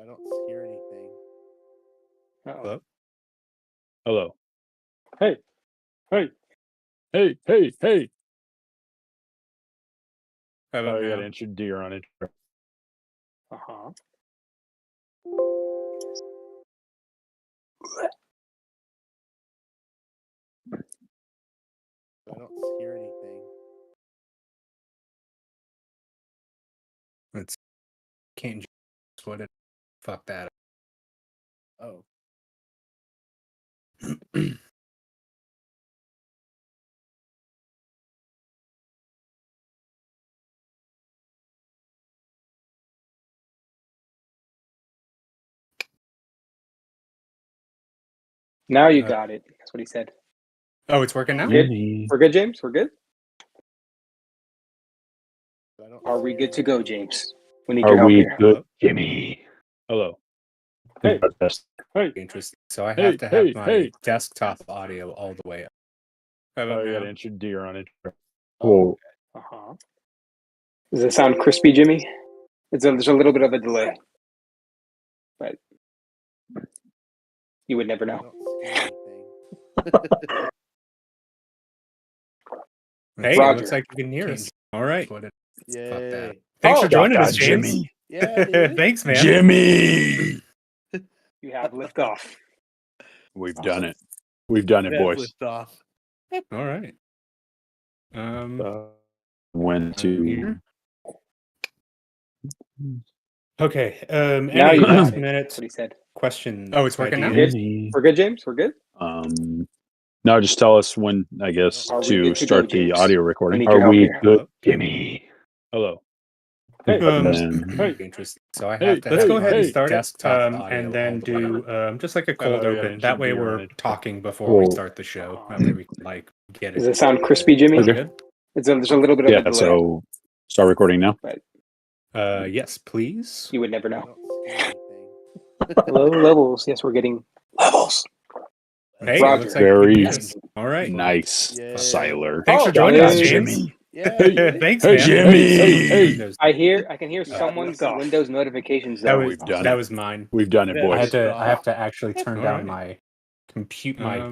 I don't hear anything. Uh-oh. Hello. Hey. Hey. Hey, hey, hey. How about Oh, you now? got injured deer on it. Uh-huh. I don't hear anything. It's can't just what it fuck that. Oh. Now you got it. That's what he said. Oh, it's working now? Good. We're good, James? We're good? I don't Are we hear good to go, anything. James? We need your Are help we here. good, Jimmy? Hello. Hey. Best. Hey. Interesting. So I Hey, have to have hey, my hey. desktop audio all the way up. How about Oh, you got now? injured deer on it. Oh, Uh-huh. Does it sound crispy, Jimmy? There's a little bit of a delay, but you would never I know. don't hear anything. Hey, Roger. it looks like you can hear us. All right. Fuck that. Yay. Thanks Oh, for joining got us, James. Jimmy. Yeah, dude. Thanks, man. Jimmy! You have liftoff. We've done it. We've done it, boys. Lift off. All right. Went to... Here. Okay. Now Any you got last it. minute That's what he said. question? Oh, it's working now? Good? Jimmy. We're good, James? We're good? No, just tell us when, I guess, Are we to good to start go, the James? audio We recording. need your Are help we here. good, Jimmy? Hello. Hey. Hey. Interesting. So I Hey, have to let's have go my ahead and start desktop it, audio and then all the way do just like a cold Oh, yeah, open. it That should way be we're on it. talking before we Cool. start the show. That way we can like get it. Does it sound crispy, Jimmy? Okay. Good? There's a little bit of a Yeah, delay, so start recording now. but Yes, please. you would never I know. don't hear anything. Low levels. Yes, we're getting levels. Hey, Roger. it looks like you Very can hear us. All right. nice, Yay. Siler. Thanks for Oh, joining us, hey, James. Jimmy. Yeah. Thanks, Hey, man. Jimmy. I can hear someone's liftoff. Windows notifications. That though. was We've done that it. was mine. We've done it, Yeah. boys. I have to actually turn All down right.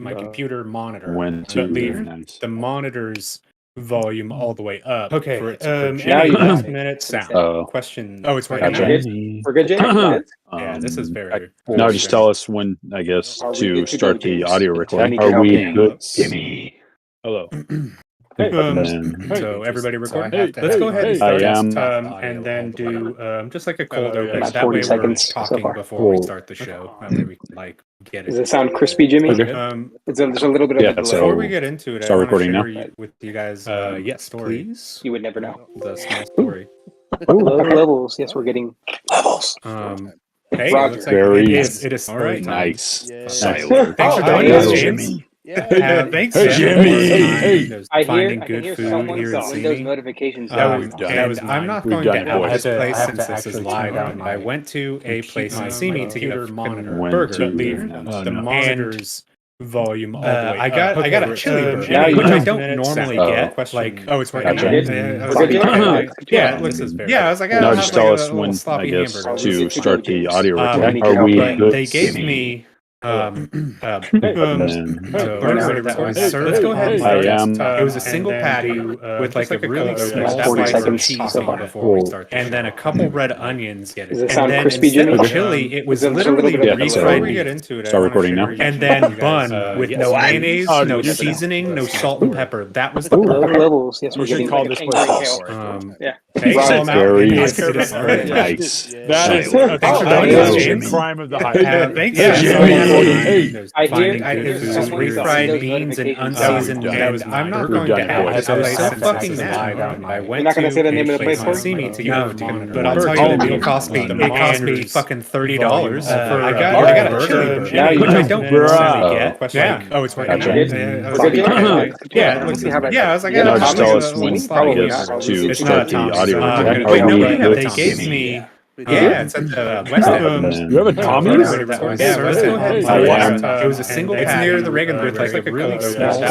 my computer monitor, Went but to leave nice. the monitor's volume all the way up. Okay. Now Any you got last it. minute That's what he sound said. question? Oh, it's working Gotcha. now. We're good? We're good, James? We're good? Yeah, this is very. No, just tell us when, I guess, Are we to good to start go, the James? audio We recording. need your Are help we here. good, Jimmy? Hello. Hey. Then- So everybody recording? So I have to Let's have go ahead my and start I it, am. and then do just like a cold yeah, open. About That 40 way we're seconds so talking far. before we Cool. start the show. That way we can like get Does it. it sound crispy, Jimmy? Okay. There's a little bit of Yeah, a delay. so Before we get into it, I start want to recording share now. with you guys. Yes, please. You would never know. The small story. Low Okay. levels. Yes, we're getting levels. Hey, Roger. it looks like Very it is All right. story time. nice, Yay. Siler. Thanks for Oh, joining hey, us, James. Jimmy. Yeah. Thanks, Hey, man. Jimmy. There's I finding can good hear food someone's here in Windows Sydney. notifications. We've done it. And I'm not We've going done to it, out boys. this place I have since to this is actually live. turn down I my went to a place in Sydney to get a monitor Went burger, to but leave nice. the monitor's volume all the way I up. got a chili burger, Now you which I got don't it. normally Oh. get. Like, oh, it's working Gotcha. now. Good? I was We're like, good, okay, James? yeah, it looks as very. Yeah, I was like, No, I'll just have tell like us a little when, I sloppy guess, hamburger. Are we to good to start go, the James? audio We recording. need Are your we help here. good, They gave Jimmy? me Then- so burger that was served. Let's go ahead and I am. It was a single patty with like a really Yeah. small 40 slice of seconds cheese so on far. it before we Cool. start, and then a couple red onions. Does it And sound then crispy, instead Jimmy? of chili, it was There's a little literally bit of a delay. refried Yeah, beans. so start recording now. And then bun with no mayonnaise, Oh, no you- seasoning, no salt and pepper. That was the Low burger. levels. Yes, You we're should getting call like this an place angry Pulse. hail. Yeah. Hey, Roger. call 'em out. Very It is very nice. That is Siler. Thanks for Oh, joining hey, us, Jimmy. James. crime of the high. Thanks. Hey, Jimmy. I Finding hear good food, someone's refried Windows beans and notifications. unseasoned. We've done And it. I'm not We've going done to it, out. boys. I was so have to fucking actually mad. turn down my- I went You're not gonna to say the name a of the place place in for me? Sydney to No, get a dude, monitor. but I'll Burger. tell you, Oh, it cost me no. fucking $30 Volume. for I a got burger, a chili burger. Now you which I know. don't Bruh. normally get. Yeah. Oh, it's working. Gotcha. Good? I was We're like, good, James? yeah, Let's see how that I was like, goes. No, I'll just have tell a us little when, sloppy I guess, hamburger. to It's start not the Tom's. audio recording. Wait, no, Are we we have good, They gave Jimmy? me Yeah, it's at the West End. You have a Tommy's? Yeah, West End. It was a single. It's near the Reagan Bridge, like a really small.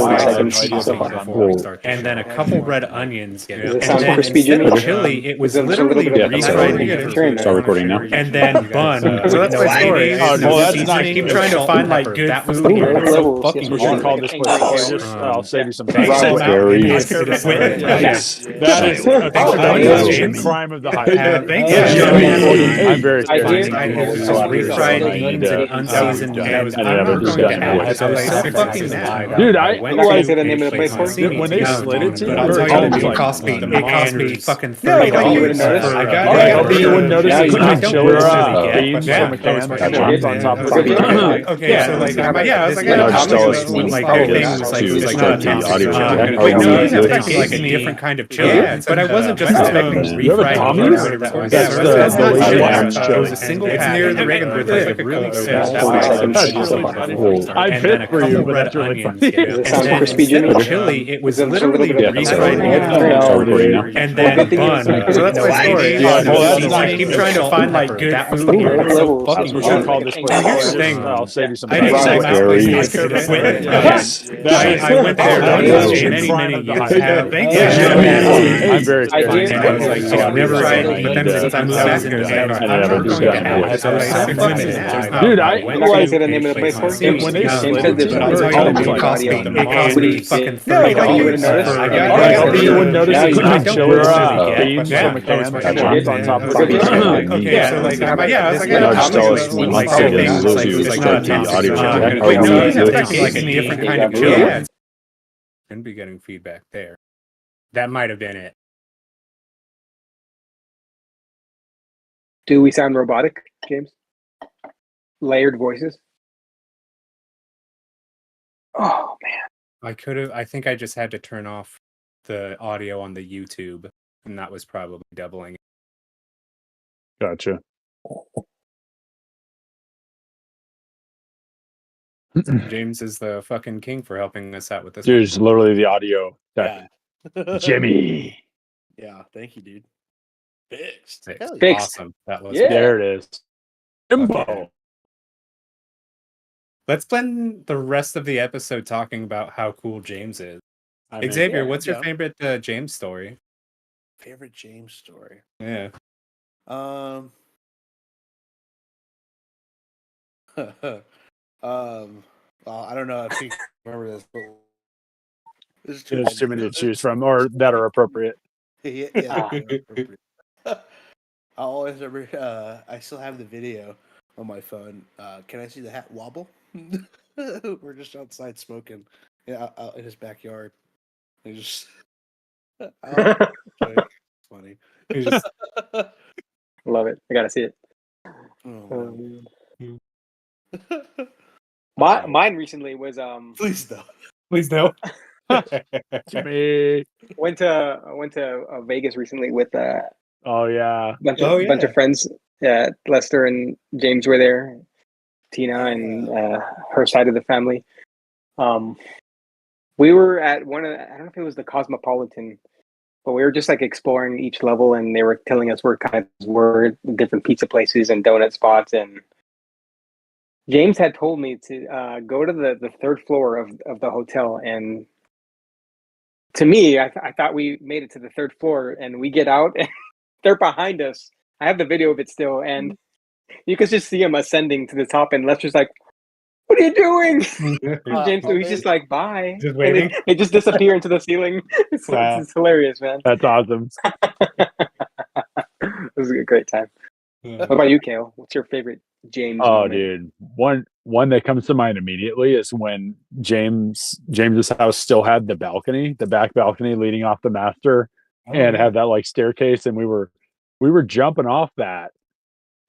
And then a couple red onions. Does it sound crispy, Jimmy? Chili. It was There's a little literally bit of refried. Start recording now. And then bun. So that's my story. Oh, well, that's not I keep trying to find like good food here. It's so fucking We should hard. call this place apologist. I'll save you some time. Thanks, Very. Yes. That is a crime of the highest. Thank you. I'm very I scared. did. Refried beans and unseasoned meat. I'm not going to have it. I was so fucking mad. Dude, I You're not gonna say the name of the place for me? when they slid it to me, I'll tell you, it cost me fucking $30. You wouldn't notice? I got it. You wouldn't notice it. I don't Chiller notice it. beans Yeah. from a can. Gotcha. On top of Okay, it. Okay, so like, yeah, I was like, Now just tell us like, when like, everything everything is was like, to it was start not the audio toxic. check. Wait, no, Are we they gave me a different kind of chili. But I wasn't just expecting You have a refried Tommy's? beans. That's That's not the chili. lamb's It was a single chili. pack. It's near the Reagan Bridge, like a really I picked for you, but that's really funny. Does it sound crispy, Jimmy? Chili, it was There's a little literally bit of refried Start recording now. and then bun. So that's my story. I keep trying to find like good food here. It's so fucking We should hard. call this place And here's the apologist. thing. I'll save you some I time. didn't say my Very. place to quit. I went there many years ago. Thank you. I'm very I scared. did. And I was like, oh, I've never tried it. But then since I moved back here, I'm not going to have it. So it's limited. Dude, I You're not gonna say the name of the place for me? when they James slid said it this to on me, the I'll tell you, audio. it cost me fucking You wouldn't notice? $30. You wouldn't notice Yeah, it. you I don't. chiller beans from a can. Gotcha. On top of Okay, it. Okay, so like, yeah, I was like, Now just tell us when like, everything is like, to like, start the not audio toxic. check. Wait, no, Are it's we actually like a good? different kind of chili. Yeah. Shouldn't be getting feedback there. That might have been it. Do we sound robotic, James? Layered voices? Oh, man. I think I just had to turn off the audio on the YouTube, and that was probably doubling. Gotcha. James is the fucking king for helping us out with this. Dude, it's literally the audio. Yeah. Jimmy. Yeah, thank you, dude. Fixed. Fixed. Hell yeah. Fixed. Awesome. That was Yeah. There it is. Jimbo. Okay. Let's spend the rest of the episode talking about how cool James is. I mean, Xavier, yeah, what's your yeah. favorite James story? Favorite James story. Yeah. Well, I don't know if you remember this, but this is there's too many to choose from, or that are appropriate. Yeah, yeah, they're appropriate. I always remember. I still have the video on my phone. Can I see the hat wobble? We're just outside smoking. Yeah, out in his backyard. It's just it's funny. Love it. I gotta see it. Oh, Mine recently was please don't. Please no. Jimmy. went to Vegas recently with Oh yeah. bunch Oh, of yeah. friends. Lester and James were there. Tina and her side of the family. We were at one of I don't know if it was the Cosmopolitan, but we were just like exploring each level, and they were telling us where kind of were different pizza places and donut spots. And James had told me to go to the third floor of the hotel, and to me, I thought we made it to the third floor, and we get out, and they're behind us. I have the video of it still, and you could just see them ascending to the top, and Lester's like, "What are you doing?" James, he's just like, "Bye." Just waiting. And they just disappear into the ceiling. Wow. It's hilarious, man. That's awesome. It was a great time. What about you, Cale? What's your favorite James? Oh, moment? dude. One that comes to mind immediately is when James's house still had the back balcony leading off the master, and had that like staircase, and we were jumping off that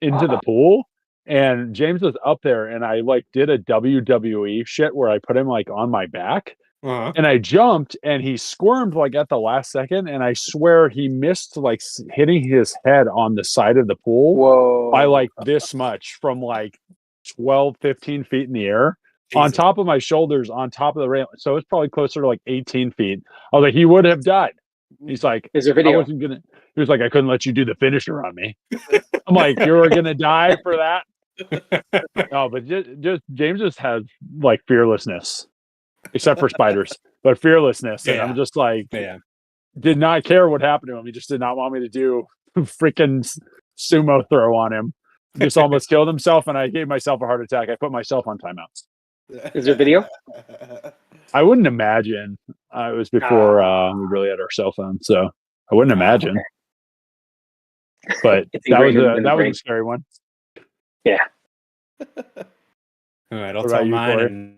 into the pool, and James was up there, and I like did a WWE shit where I put him like on my back. Uh-huh. And I jumped, and he squirmed like at the last second, and I swear he missed like hitting his head on the side of the pool Whoa! by like this much from like 12, 15 feet in the air on top of my shoulders, on top of the rail. So it's probably closer to like 18 feet. I was like, he would have died. He's like, Is there I video? wasn't gonna. He was like, I couldn't let you do the finisher on me. I'm like, you were gonna die for that. No, but just James just has like fearlessness, except for spiders, but fearlessness. And I'm just like, did not care what happened to him. He just did not want me to do freaking sumo throw on him. Just almost killed himself, and I gave myself a heart attack. I put myself on timeouts. Is there video? I wouldn't imagine. It was before we really had our cell phone, so I wouldn't imagine. Okay. But It's that was ingrained in the a brain. scary one. Yeah. All right, I'll What tell about you, mine. Corey? And,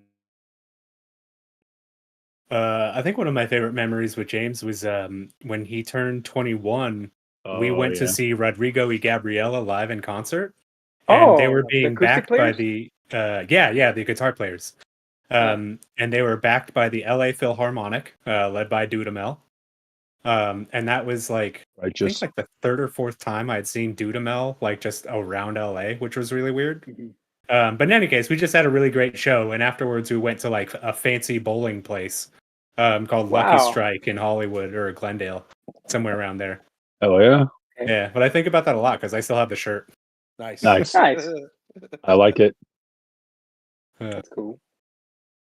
I think one of my favorite memories with James was when he turned 21. We went to see Rodrigo y Gabriela live in concert, and they were the being acoustic backed by players? the the guitar players, and they were backed by the LA Philharmonic, led by Dudamel. And that was like I think like the third or fourth time I'd seen Dudamel like just around LA, which was really weird. But in any case, we just had a really great show, and afterwards we went to like a fancy bowling place called Lucky Strike in Hollywood or Glendale, somewhere around there. Oh yeah, yeah. But I think about that a lot because I still have the shirt. Nice. I like it. That's cool.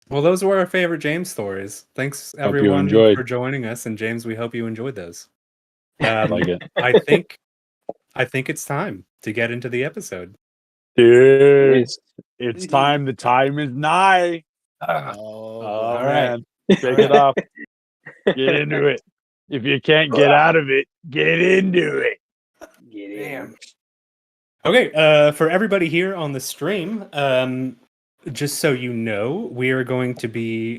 Well, those were our favorite James stories. Thanks everyone for joining us, and James, we hope you enjoyed those. Like it. I think it's time to get into the episode. Dude, it's time. The time is nigh. All man. Take it off. Get into it. If you can't get out of it, get into it. Get in. Okay, for everybody here on the stream, just so you know, we are going to be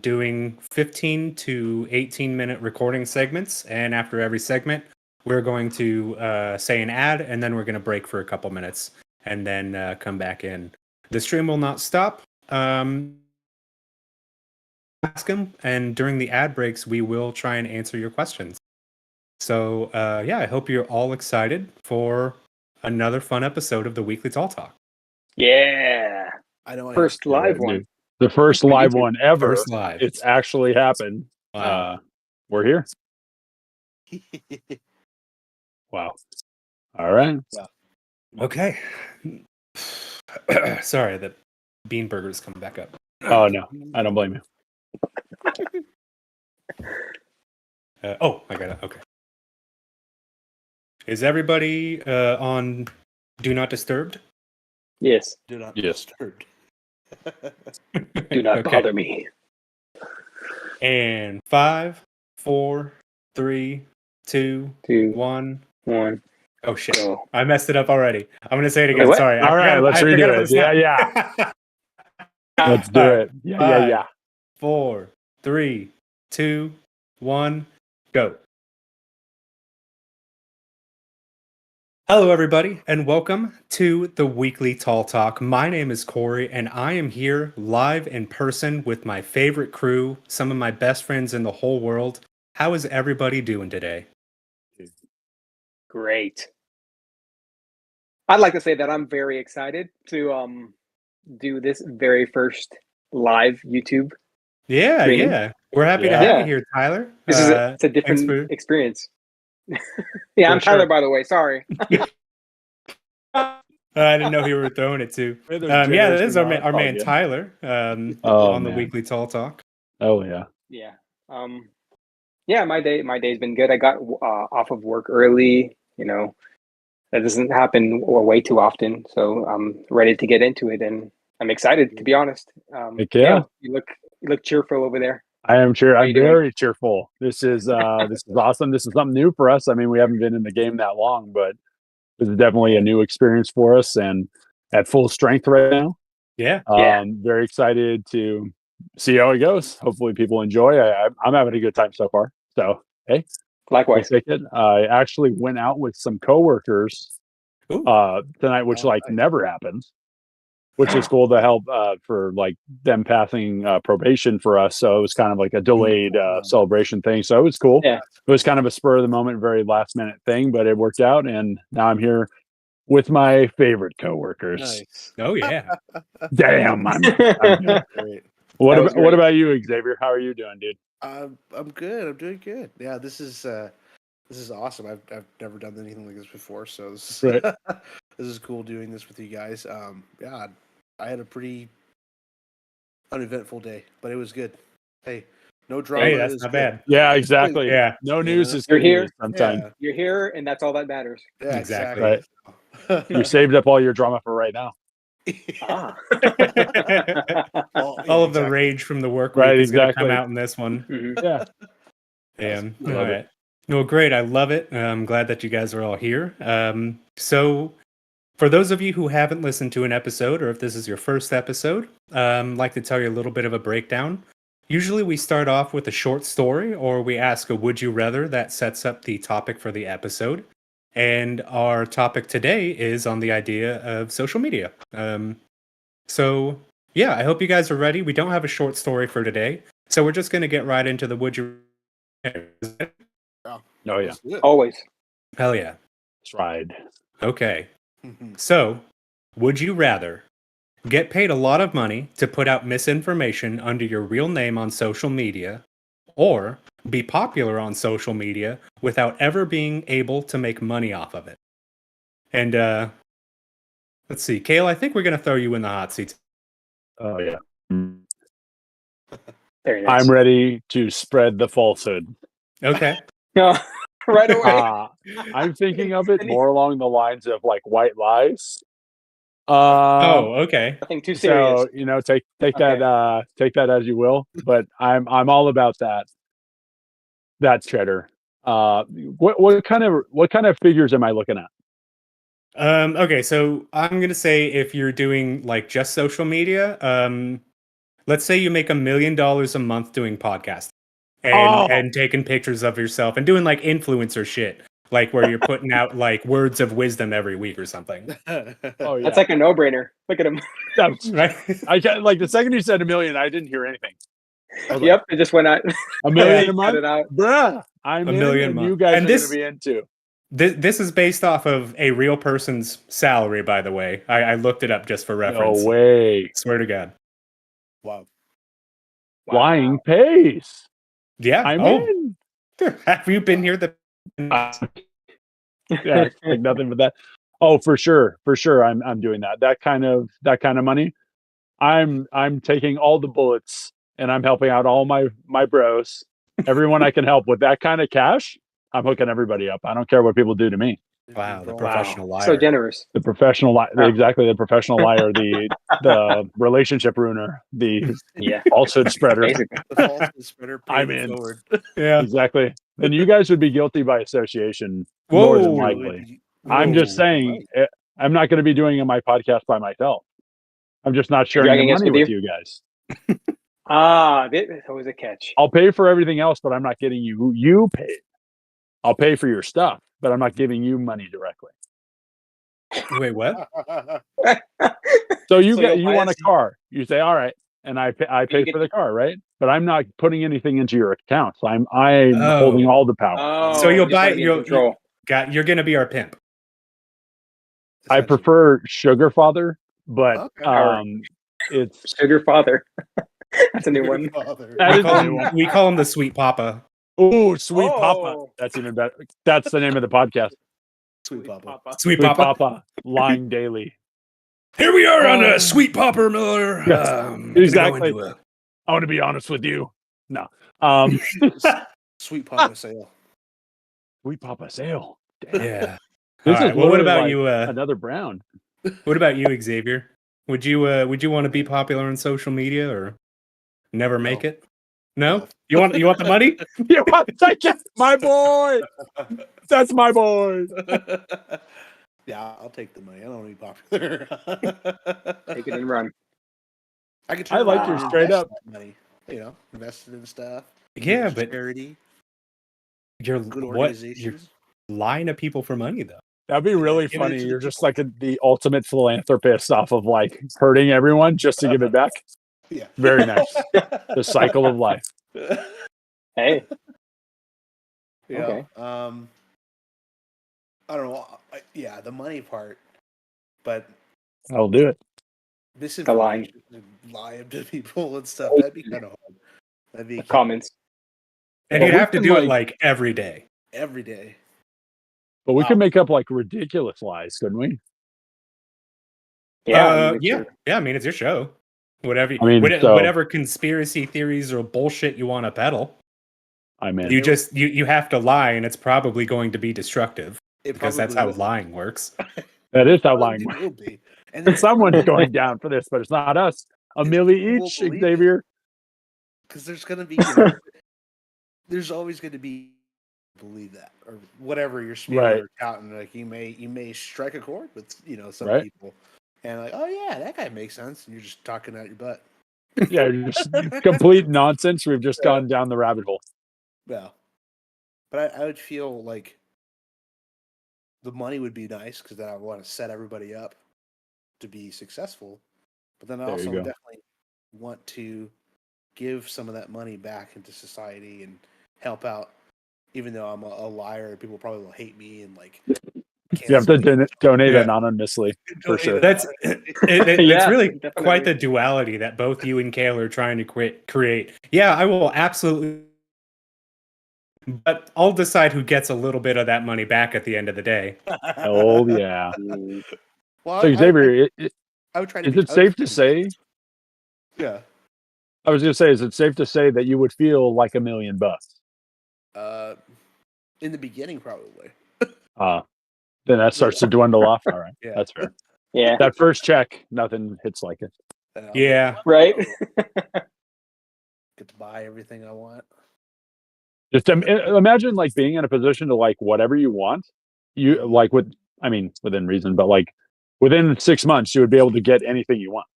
doing 15 to 18-minute recording segments, and after every segment, we're going to say an ad, and then we're going to break for a couple minutes, and then come back in. The stream will not stop. Ask them, and during the ad breaks, we will try and answer your questions. So, I hope you're all excited for another fun episode of the Weekly Tall Talk. Yeah. I know. First live one. The first live one ever. First live. It's actually happened. Wow. We're here. Wow. All right. Yeah. Okay. Sorry, the bean burger's coming back up. Oh, no. I don't blame you. I got it. Okay. Is everybody on Do Not Disturbed? Yes. Do not disturb. Do not bother me. And 5, 4, 3, 2, 1. Oh shit! Go. I messed it up already. I'm gonna say it again. Wait, Sorry. All right, let's redo it. Yeah. Let's do it. Yeah. 4, 3, 2, 1, go. Hello, everybody, and welcome to the Weekly Tall Talk. My name is Corey, and I am here live in person with my favorite crew, some of my best friends in the whole world. How is everybody doing today? Great. I'd like to say that I'm very excited to do this very first live YouTube. Yeah, streaming. yeah. We're happy to have you here, Tyler. This is it's a different experience. Yeah, I'm Tyler, by the way. Sorry. I didn't know who you were throwing it to. Yeah, that is our man Tyler on the Weekly Tall Talk. Oh yeah. Yeah. Yeah, my day's been good. I got off of work early. You know, that doesn't happen way too often. So I'm ready to get into it, and I'm excited, to be honest. Yeah. You look cheerful over there. I am sure. I'm very cheerful. This is awesome. This is something new for us. I mean, we haven't been in the game that long, but this is definitely a new experience for us, and at full strength right now. Yeah. Very excited to see how it goes. Hopefully, people enjoy. I'm having a good time so far. So, hey, likewise. We'll take it. I actually went out with some coworkers tonight, which never happens. Which is cool to help for like them passing probation for us. So it was kind of like a delayed celebration thing. So it was cool. Yeah. It was kind of a spur of the moment, very last minute thing, but it worked out. And now I'm here with my favorite coworkers. Nice. Oh yeah. Damn. I'm Great. What about you, Xavier? How are you doing, dude? I'm good. I'm doing good. Yeah, this is awesome. I've never done anything like this before, so this is Right. this is cool doing this with you guys. Yeah, I had a pretty uneventful day, but it was good. Hey, no drama. Hey, It that's was not good. bad. Yeah, exactly. Yeah, No You news know? is You're good here. news sometimes. Yeah, You're here, and that's all that matters. yeah, exactly. Right. You saved up all your drama for right now. Ah. Well, All yeah, of the exactly. rage from the work Right, week is going to come exactly. out in this one. Mhm. Yeah. Damn. I All love it. right. Well, great. I love it. I'm glad that you guys are all here. So, for those of you who haven't listened to an episode, or if this is your first episode, I'd like to tell you a little bit of a breakdown. Usually, we start off with a short story, or we ask a would you rather that sets up the topic for the episode. And our topic today is on the idea of social media. So, yeah, I hope you guys are ready. We don't have a short story for today. So, we're just going to get right into the would you rather. Oh yeah. That's good. Always. Hell yeah. Tried. Okay. So, would you rather get paid a lot of money to put out misinformation under your real name on social media, or be popular on social media without ever being able to make money off of it? And let's see, Cale, I think we're going to throw you in the hot seat. Oh yeah. Very nice. I'm ready to spread the falsehood. Okay. No, right away. I'm thinking of it more along the lines of like white lies. Oh, okay. Nothing too serious. So take that as you will. But I'm all about that cheddar. What kind of figures am I looking at? Okay, so I'm going to say if you're doing like just social media, let's say you make $1 million a month doing podcasting and taking pictures of yourself and doing like influencer shit, like where you're putting out like words of wisdom every week or something. Oh yeah. That's like a no-brainer. Look at him. Right? I got, like the second you said $1 million, I didn't hear anything. Yep, it just went out. $1 million a Cut month, it out. bruh. I'm $1 in, million a and month. you guys And are going to be into. This is based off of a real person's salary, by the way. I looked it up just for reference. No way. Swear to God. Wow. Flying pace. Yeah. I'm in. Have you been here? Yeah, like nothing but that. Oh, for sure. I'm doing that. That kind of money. I'm taking all the bullets and I'm helping out all my bros. Everyone I can help with that kind of cash. I'm hooking everybody up. I don't care what people do to me. Wow, the professional liar. So generous. The professional liar. Exactly, the professional liar. The relationship ruiner. The falsehood spreader. Basically. The falsehood spreader. I'm paid in. forward. Yeah. Exactly. And you guys would be guilty by association Whoa. more than likely. I'm just saying, I'm not going to be doing my podcast by myself. I'm just not sharing the money with you guys. That was a catch. I'll pay for everything else, but I'm not getting you paid. I'll pay for your stuff, but I'm not giving you money directly. Wait, what? So you you'll buy want a us- car. You say, all right, and I pay for the car, right? But I'm not putting anything into your accounts. I'm holding all the power. So you'll just wanna buy be in control. you're gonna be our pimp. I prefer Sugar Father, but Okay. it's Sugar Father. That's a new one. We call him the Sweet Papa. Oh, Sweet Papa. That's even better. That's the name of the podcast. Sweet Papa. Sweet Sweet Papa. Papa. Lying daily. Here we are on Sweet Papa Miller. Yes, exactly. I want to be honest with you. No. Sweet Papa sale. Sweet Papa sale. Damn. Yeah. This All is right, well, what literally about like you? another Brown. What about you, Xavier? Would you want to be popular on social media or never make it? No? You want the money? You want my boy? That's my boy. Yeah, I'll take the money. I don't want to be popular. Take it and run. I could I like your straight up money. Invested in stuff. Yeah, but charity. You're Good You're organizations. lying to people for money, though. That'd be really Give it funny. to the You're just people. like the ultimate philanthropist off of like hurting everyone just to give it back. Yeah. Very nice. The cycle of life. Hey. Yeah. Okay. I don't know. The money part, but I'll do it. misinformation and lying to people and stuff. That'd be kind of hard. That'd be comments. And But you'd we have to can, do it like- like every day. every day. But we Wow. could make up like ridiculous lies, couldn't we? Yeah, Yeah. I mean, it's your show. Whatever. I mean, so- whatever conspiracy theories or bullshit you want to peddle. I'm in. You have to lie, and it's probably going to be destructive It because that's probably how will. lying works. That is how Probably lying works. will be. And then Someone's going down for this, but it's not us. A And milli people will each, believe it. Xavier. because there's gonna be, there's always gonna be believe that or whatever you're speaking Right. or counting. Like you may strike a chord with some Right. people, and like, oh yeah, that guy makes sense, and you're just talking out your butt. Yeah, just complete nonsense. We've just gone down the rabbit hole. Well, but I would feel like the money would be nice because then I want to set everybody up to be successful. But then I There you also go. definitely want to give some of that money back into society and help out. Even though I'm a liar, people probably will hate me and like. You have to donate Yeah. anonymously for Donate sure. it. That's it's Yeah, really definitely. quite the duality that both you and Cale are trying to create. Yeah, I will absolutely, but I'll decide who gets a little bit of that money back at the end of the day. Oh yeah. Well, So Xavier, I would try to. is be, it I would safe try to say? Yeah. I was going to say, is it safe to say that you would feel like $1 million? In the beginning, probably. Then that starts to dwindle off. All right, Yeah. that's fair. Yeah. That first check, nothing hits like it. Yeah. Right. Get to buy everything I want. Just imagine like being in a position to like whatever you want. You like within reason, but like within 6 months, you would be able to get anything you want.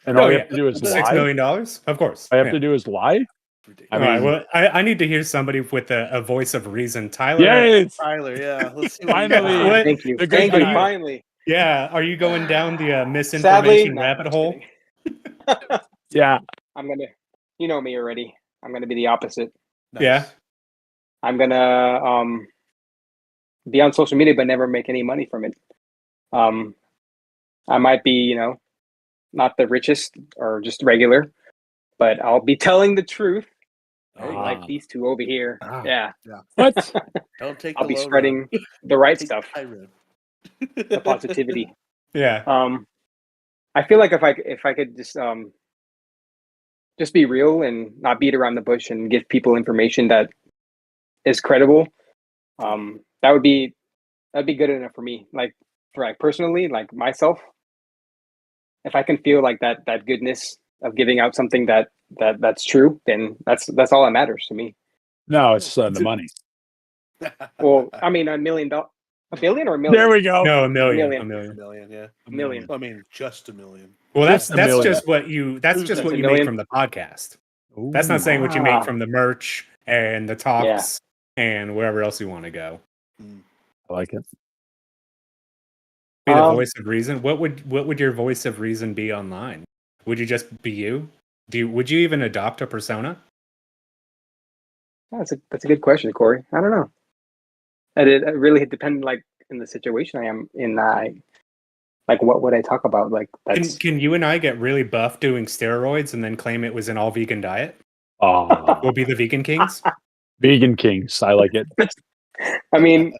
And all you have to do is $6 lie. million, of course. All you have to do is lie. Ridiculous. I All right, mean- well, I need to hear somebody with a voice of reason. Tyler, Yes, Tyler, yeah. Let's see what Finally. You got. What? Thank you. The good Thank you. guy. Finally. yeah, are you going down the Sadly, misinformation no, rabbit just hole? kidding. yeah. I'm gonna. You know me already. I'm gonna be the opposite. Nice. Yeah. I'm gonna be on social media but never make any money from it. I might be, not the richest or just regular, but I'll be telling the truth. Like these two over here. Ah. Yeah. What? Don't take. I'll the be low spreading road. the right Take stuff, the high road. the positivity. Yeah. I feel like if I could just be real and not beat around the bush and give people information that is credible, that'd be good enough for me. Like personally, like myself, if I can feel like that goodness of giving out something that's true, then that's all that matters to me. No, it's the money. Well, I mean, $1 million, $1 billion or $1 million? There we go. No, a million. million. A million. $1 million, yeah. $1 million. I mean, just $1 million. Well, that's Just a million. just what you that's just That's what a you million? make from the podcast. That's not saying what you Ah. make from the merch and the talks and wherever else you want to go. I like it. Be the voice of reason. What would your voice of reason be online? Would you just be you? Would you even adopt a persona? That's a good question, Corey. I don't know. It really depends, like in the situation I am in. Like what would I talk about? Like that's Can you and I get really buff doing steroids and then claim it was an all vegan diet? Oh, We'll be the vegan kings. vegan kings. I like it. I mean,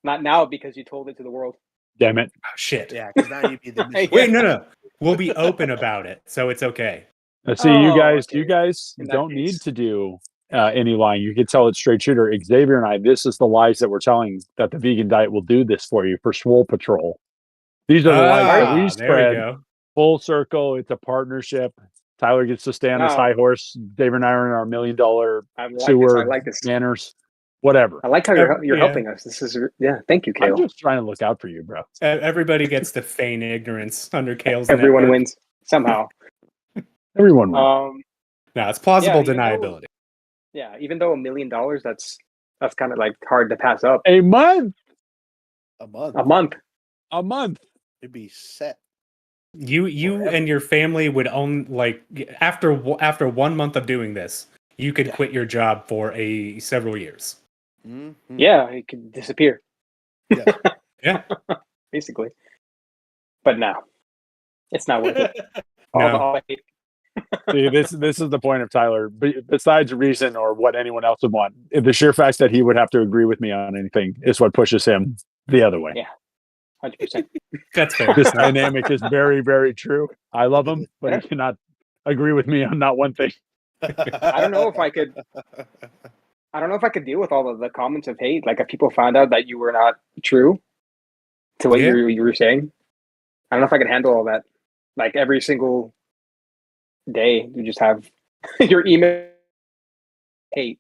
not now because you told it to the world. Damn it. Oh, shit. Yeah, because now you'd be the Yeah. Wait, no. We'll be open about it, so it's okay. See, you guys okay. don't In that need case. to do any lying. You can tell it straight shooter. Xavier and I, this is the lies that we're telling that the vegan diet will do this for you for Swole Patrol. These are the lies that we There we spread. go. Full circle. It's a partnership. Tyler gets to stay on his Wow. high horse. David and I are in our $1 million I like sewer this. I like this. manners. Whatever. I like how you're Yeah. helping us. This is Thank you, I'm Cale. just trying to look out for you, bro. Everybody gets to feign ignorance under Cale's Everyone network. wins somehow. Everyone wins. No, it's plausible Yeah, even though- deniability. Yeah, even though $1 million, that's kind of like hard to pass up. A month. A month. A month. A month. It'd be set. You and your family would own, like, after 1 month of doing this, you could quit your job for several years. Mm-hmm. Yeah, it could disappear. Yeah. Yeah. Basically. But now, It's not worth it. No. All the hate. See, this is the point of Tyler. Besides reason or what anyone else would want, the sheer fact that he would have to agree with me on anything is what pushes him the other way. Yeah, 100%. That's fair. This dynamic is very, very true. I love him, but he cannot agree with me on not one thing. I don't know if I could. I don't know if I could deal with all of the comments of hate. Like if people found out that you were not true to what you were saying, I don't know if I could handle all that. Like every single day, you just have your email hate.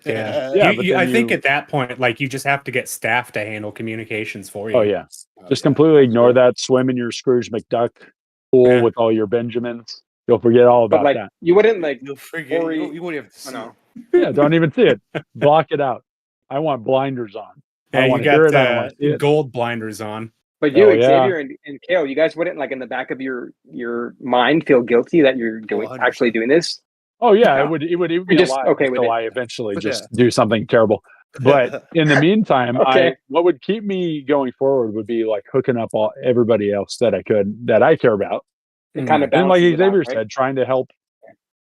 Yeah. I think at that point, like you just have to get staff to handle communications for you. Oh yeah, just completely ignore that. Swim in your Scrooge McDuck pool with all your Benjamins. You'll forget all about that. You wouldn't like. You'll forget. You wouldn't have to see. Yeah, don't even see it. Block it out. I want blinders on. Yeah, I want you to hear got it. I don't want to see it. gold blinders on. But you, Xavier and Cale, you guys wouldn't like in the back of your mind feel guilty that you're actually doing this. Oh yeah, it would be just a lie okay with until it. I eventually just do something terrible. But in the meantime, what would keep me going forward would be like hooking up everybody else that I care about. It kind of and like Xavier out, right? said, trying to help,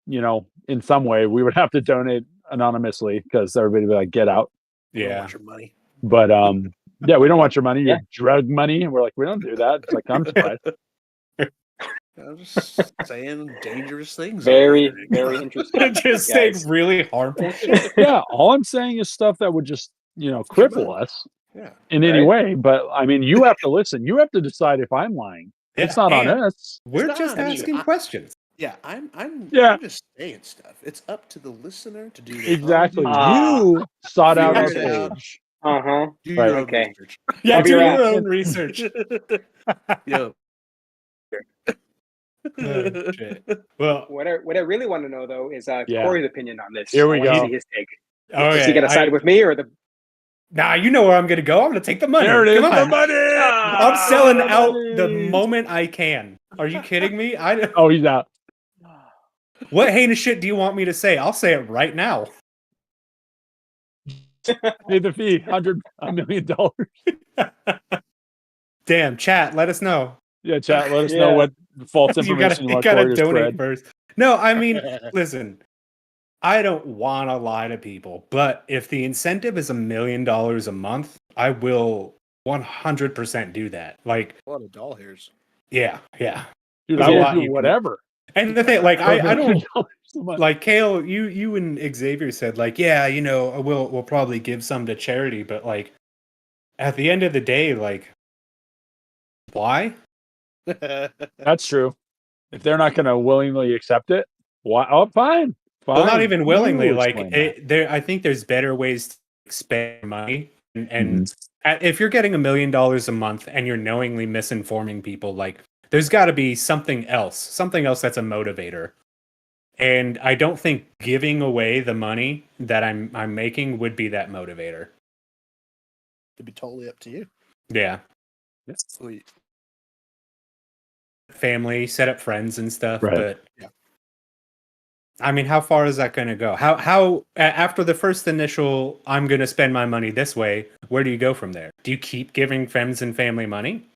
in some way, we would have to donate anonymously because everybody would be like, get out. Yeah. We don't want your money. But yeah, we don't want your money, your drug money. And we're like, we don't do that. It's like, I'm surprised. I'm just saying dangerous things. Very, very interesting. Just saying really harmful shit. Yeah, all I'm saying is stuff that would just, cripple us in any way. But I mean, you have to listen. You have to decide if I'm lying. Yeah, it's not on us. We're just asking questions. Yeah, I'm just saying stuff. It's up to the listener to do that. Exactly. You sought out our page. Do your own research. Yeah, do your own research. Yo. Oh, shit. Well, what I really want to know though is Corey's opinion on this. Here we go. See his take. Okay. Is he gonna side with me or the? Nah, you know where I'm gonna go. I'm gonna take the money. There it is. Come on. The money. I'm selling out the moment I can. Are you kidding me? Oh, he's out. What heinous shit do you want me to say? I'll say it right now. Pay the fee, $100 million. Damn, chat, let us know. Yeah, chat, let us know what false information you gotta donate first. No, I mean, listen, I don't want to lie to people, but if the incentive is $1 million a month, I will 100% do that. Like a lot of doll hairs. Yeah. Dude, I will do whatever. And the thing, like, I don't like Cale. You and Xavier said, like, yeah, we'll probably give some to charity, but like, at the end of the day, like, why? That's true. If they're not going to willingly accept it, why? Oh, fine. Well, not even willingly. Like, I think there's better ways to spend money, and if you're getting $1 million a month and you're knowingly misinforming people, like, there's got to be something else that's a motivator. And I don't think giving away the money that I'm making would be that motivator. It'd be totally up to you. Yeah. Sweet. Family, set up friends and stuff, right. But I mean, how far is that going to go? How after the first initial, I'm going to spend my money this way, where do you go from there? Do you keep giving friends and family money?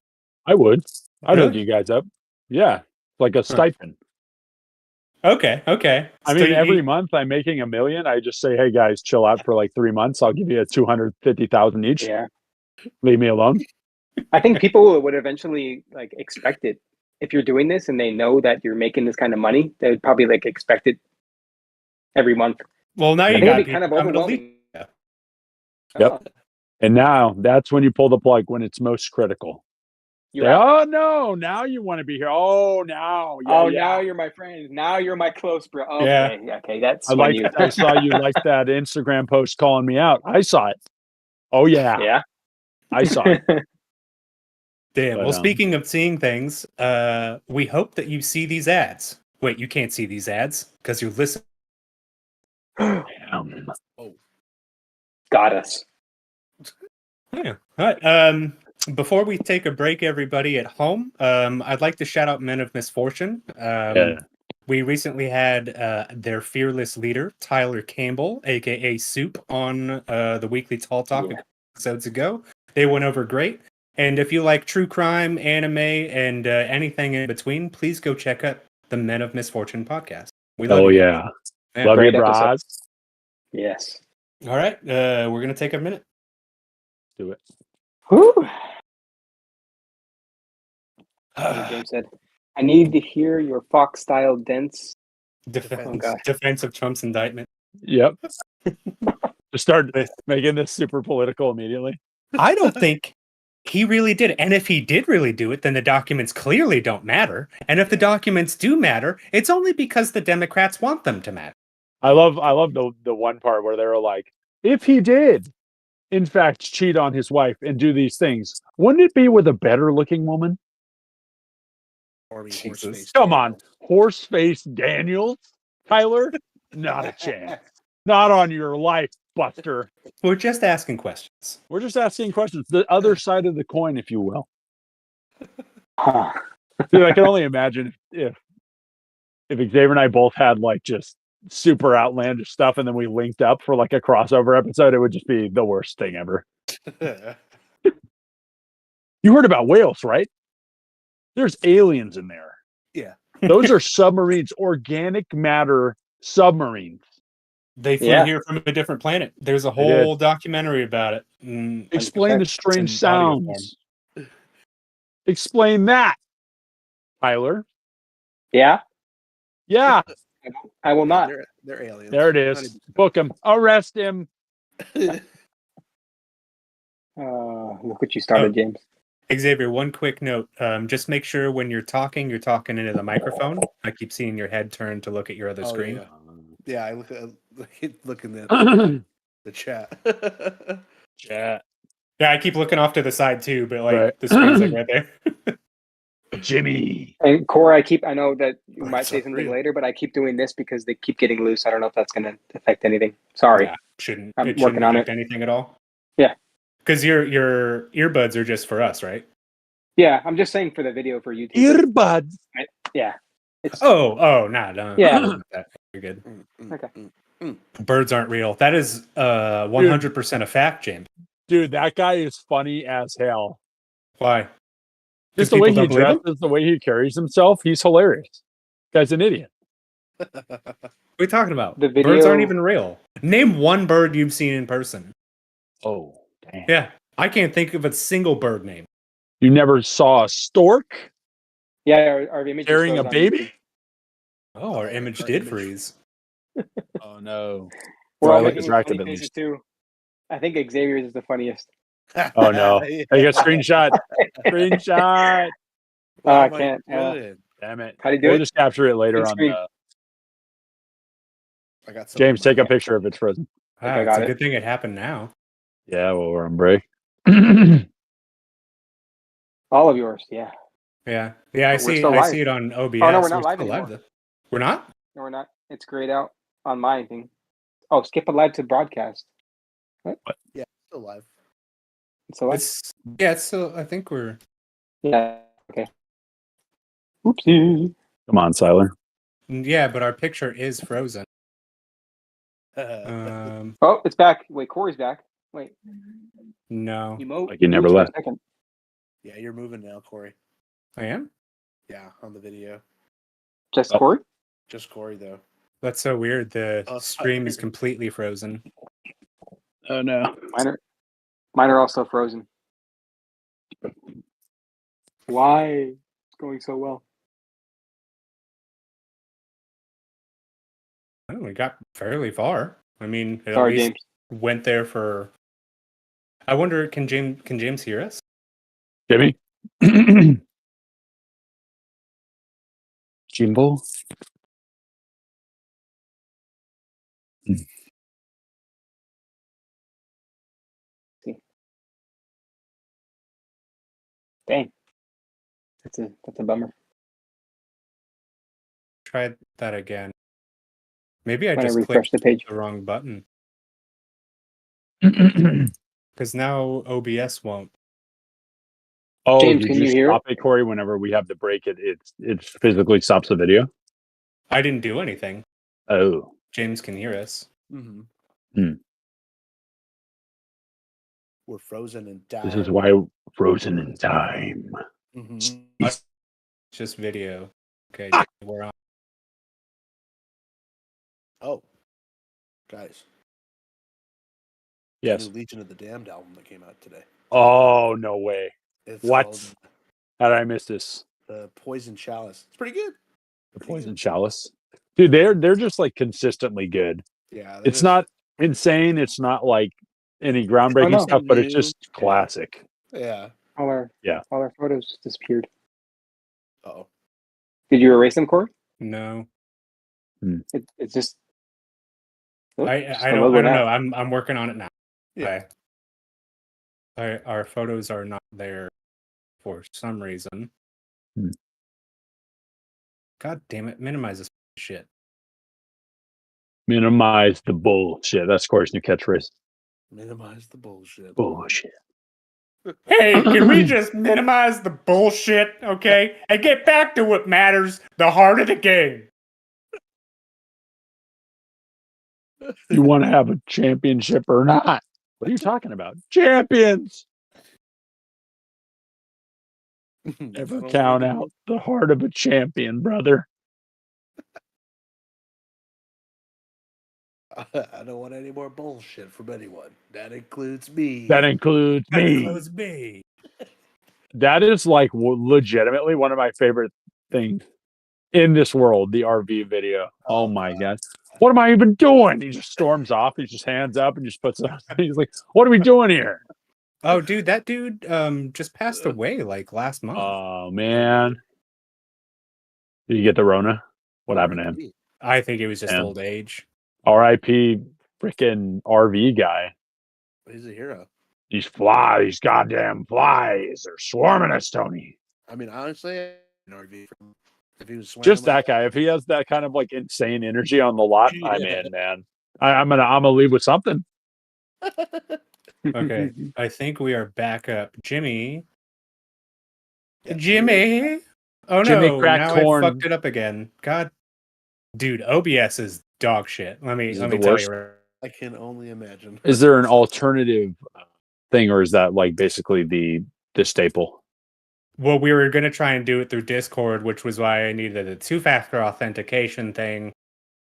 I would. I'd hook you guys up. Yeah. Like a stipend. Okay. I mean, every month I'm making $1 million. I just say, hey guys, chill out for like 3 months. I'll give you $250,000 each. Yeah. Leave me alone. I think people would eventually like expect it. If you're doing this and they know that you're making this kind of money, they would probably like expect it every month. Well, now you got kind of overwhelming. Yep. And now that's when you pull the plug when it's most critical. Oh no! Now you want to be here. Oh, now. Now you're my friend. Now you're my close bro. Okay, okay, that's. I saw you like that Instagram post calling me out. I saw it. Oh yeah. I saw it. Damn. Well, speaking of seeing things, we hope that you see these ads. Wait, you can't see these ads because you listen. Got us. Yeah. All right. Before we take a break, everybody at home, I'd like to shout out Men of Misfortune. We recently had their fearless leader, Tyler Campbell, aka Soup, on the weekly Tall Talk episodes ago. They went over great. And if you like true crime, anime, and anything in between, please go check out the Men of Misfortune podcast. We love Oh you. yeah. Yeah. Love you, Great episode. bros. Yes. All right. We're going to take a minute. Do it. Whew. James said, I need to hear your Fox-style dense. Oh, God. Defense of Trump's indictment. Yep. Just start making this super political immediately. I don't think he really did. And if he did really do it, then the documents clearly don't matter. And if the documents do matter, it's only because the Democrats want them to matter. I love the one part where they were like, if he did, in fact, cheat on his wife and do these things, wouldn't it be with a better looking woman? Jesus. Come on, horse-face Daniels, Tyler, not a chance. Not on your life, Buster. We're just asking questions. We're just asking questions. The other side of the coin, if you will. Huh. Dude, I can only imagine if Xavier and I both had like just super outlandish stuff and then we linked up for like a crossover episode, it would just be the worst thing ever. You heard about whales, right? There's aliens in there. Yeah. Those are submarines, organic matter submarines. They flew here from a different planet. There's a whole documentary about it. Explain the strange sounds. Explain that, Tyler. Yeah? Yeah. I will not. They're aliens. There it is. Book him. Arrest him. Look what you started, James. Xavier, one quick note. Just make sure when you're talking into the microphone. I keep seeing your head turn to look at your other screen. Yeah, I look in the chat. Chat. Yeah, I keep looking off to the side too, but like the screen's like right there. Jimmy. And Cora, I know that you might say something later, but I keep doing this because they keep getting loose. I don't know if that's going to affect anything. Sorry. Yeah, shouldn't working on affect it. anything at all. Yeah. Because your earbuds are just for us, right? Yeah, I'm just saying for the video for YouTube. Earbuds. Yeah. No. Yeah. You're good. Okay. Birds aren't real. That is 100% a fact, James. Dude, that guy is funny as hell. Why? Just the way he dresses, the way he carries himself, he's hilarious. Guy's an idiot. What are we talking about? The video... Birds aren't even real. Name one bird you've seen in person. Oh, damn. Yeah, I can't think of a single bird name. You never saw a stork? Yeah, our image carrying a baby? Oh, our image did freeze. Oh, no. We're all making funny faces too. I think Xavier's is the funniest. Oh, no. I got screenshot. Screenshot. Oh, I can't. Damn it. How do you do we'll it? Just capture it later on. I got James, take a picture if it's frozen. Wow, it's a good thing it happened now. Yeah, well, we're on break. All of yours, yeah. Yeah. I see it on OBS. Oh, no, we're not live anymore. We're not? No, we're not. It's grayed out on my thing. Oh, skip a live to broadcast. What? Yeah, it's still live. It's still live? It's still, I think we're... Yeah, okay. Oopsie. Come on, Tyler. Yeah, but our picture is frozen. Oh, it's back. Wait, Corey's back. Wait. No. Like you never left. Yeah, you're moving now, Corey. I am? Yeah, on the video. Just Corey? Just Corey, though. That's so weird. The stream is completely frozen. Oh, no. Mine are also frozen. Why? It's going so well. Oh, we got fairly far. I mean, it Sorry, at least James. went there for... I wonder, can James hear us? Jimmy? Jimbo? Dang. That's a bummer. Try that again. Maybe I just refresh clicked the page. the wrong button. Because now OBS won't. Oh, James, did can you you hear stop it, Corey? Whenever we have the break, it physically stops the video? I didn't do anything. Oh. James can hear us. Mm-hmm. Hmm. We're frozen in time. This is why frozen in time. Mm-hmm. Just video. Okay, we're on. Oh, guys. Yes. The new Legion of the Damned album that came out today. Oh, no way. It's What? called How did I miss this? The Poison Chalice. It's pretty good. The Poison Chalice. Dude, they're just like consistently good. Yeah. It's not insane. It's not like any groundbreaking no. stuff, but it's just classic. Yeah. All our photos disappeared. Uh-oh. Did you erase them, Corey? No. It's just. I don't know. I'm working on it now. Yeah. Our photos are not there for some reason. God damn it! Minimize this shit. Minimize the bullshit. That's Corey's new catchphrase. Minimize the bullshit. Bullshit. Hey, can we just minimize the bullshit, okay? And get back to what matters, the heart of the game. You want to have a championship or not? What are you talking about? Champions! Never count out the heart of a champion, brother. I don't want any more bullshit from anyone. That includes me. That includes me. That is like legitimately one of my favorite things in this world, the RV video. Oh my God. What am I even doing? He just storms off. He just hands up and just puts it on. He's like, what are we doing here? Oh, dude, that dude just passed away like last month. Oh, man. Did you get the Rona? What happened to him? I think it was just old age. R.I.P. freaking RV guy. He's a hero. These goddamn flies. They're swarming us, Tony. I mean, honestly, an RV if he was just that guy. If he has that kind of like insane energy on the lot, I'm in, man. I'm gonna leave with something. Okay, I think we are back up, Jimmy. Jimmy. Oh Jimmy no! cracked Now corn. I fucked it up again. God, dude, OBS is dog shit. Let me tell worst? you. I can only imagine. Is there an alternative thing, or is that like basically the staple? Well, we were going to try and do it through Discord, which was why I needed a two-factor authentication thing.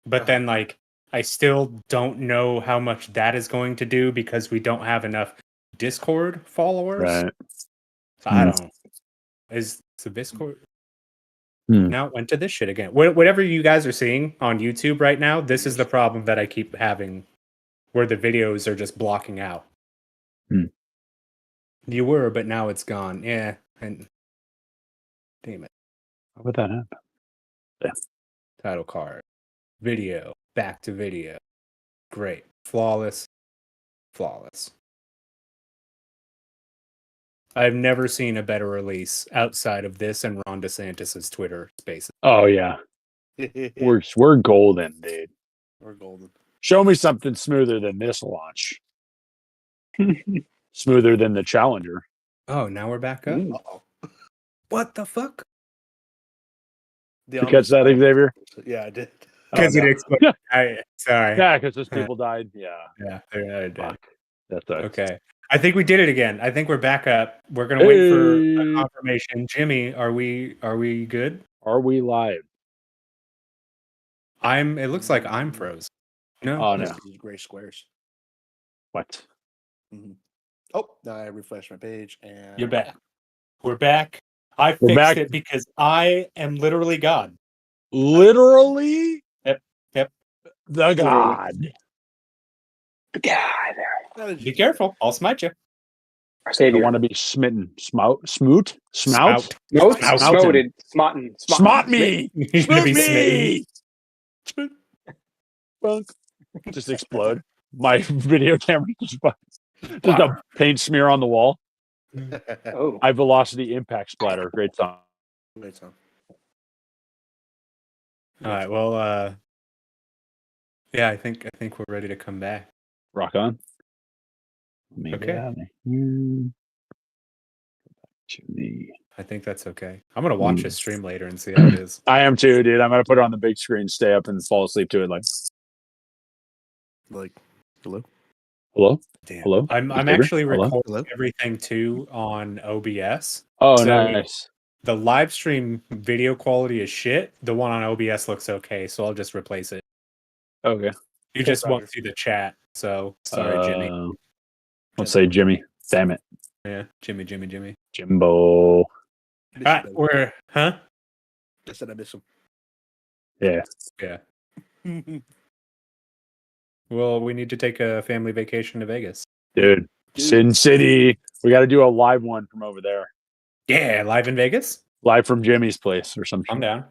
But then, like, I still don't know how much that is going to do because we don't have enough Discord followers. Right. So I don't know. Is the Discord... Now it went to this shit again. Whatever you guys are seeing on YouTube right now, this is the problem that I keep having, where the videos are just blocking out. You were, but now it's gone. Yeah, and damn it. How would that happen? Yeah. Title card. Video. Back to video. Great. Flawless. I've never seen a better release outside of this and Ron DeSantis' Twitter Spaces. Oh yeah. We're golden, dude. We're golden. Show me something smoother than this launch. Smoother than the Challenger. Oh, now we're back up? Uh-oh. What the fuck? Did you catch that, Xavier? Yeah, I did. Because it exploded. Sorry. Yeah, because those people died. Yeah. Yeah, I did. Fuck. That's okay. I think we did it again. I think we're back up. We're gonna wait for a confirmation. Jimmy, are we good? Are we live? It looks like I'm frozen. No. Oh no. These gray squares. What? Mm-hmm. Oh, now I refresh my page and You're back. We're back. I fixed it because I am literally God. Literally? Yep. The God. The God. Be careful. I'll smite you. Our Xavier. I want to be smitten. Smout? Smoted. Smotten. Smot me. Smoot me. Bunk. Just explode. My video camera just a paint smear on the wall. Oh. High velocity impact splatter. Great song. Great song. All right. Well, yeah, I think we're ready to come back. Rock on. Okay. I think that's okay. I'm gonna watch this stream later and see how it is. I am too, dude. I'm gonna put it on the big screen, stay up, and fall asleep to it. Like, hello. Hello? Damn. Hello? I'm Xavier? actually Hello? recording Hello? everything too on OBS. Oh, So nice. the live stream video quality is shit. The one on OBS looks okay, so I'll just replace it. Okay. You Okay, just Roger. won't see the chat. So sorry, Jimmy. Let's say Jimmy. Damn it. Yeah, Jimmy. Jimbo. All right, we're huh? I said I miss him. Yeah. Yeah. Well, we need to take a family vacation to Vegas. Dude. Sin City. We got to do a live one from over there. Yeah, live in Vegas. Live from Jimmy's place or something. I'm down.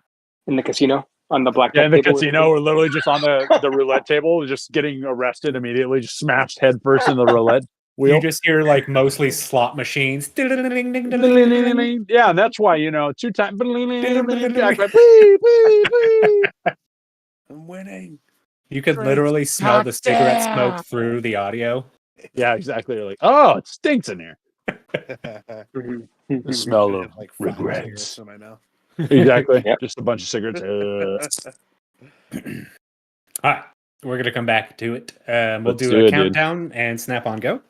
In the casino on the blackjack Yeah, in the table. casino, we're literally just on the roulette table, just getting arrested immediately, just smashed head first in the roulette wheel. You just hear like mostly slot machines. Yeah, and that's why, 2 times. I'm winning. You could literally smell the cigarette smoke through the audio. Yeah, exactly. You're like, oh, it stinks in here. Mhm. The smell I of have like 5 regrets. cigarettes in my mouth. Exactly. Yep. Just a bunch of cigarettes. All right, we're gonna come back to it. We'll Let's do do a it, dude. countdown and snap on go.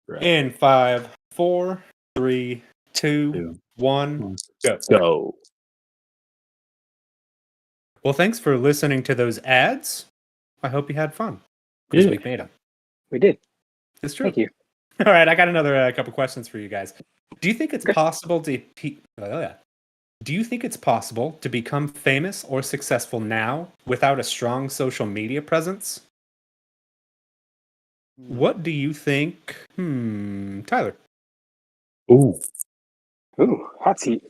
Right. In 5, 4, 3, 2, 2, 1, go. Go. Well, thanks for listening to those ads. I hope you had fun because Yeah. we made them. We did. It's true. Thank you. All right, I got another couple questions for you guys. Do you think it's possible to do you think it's possible to become famous or successful now without a strong social media presence? What do you think? Tyler. Ooh. Ooh, hot seat.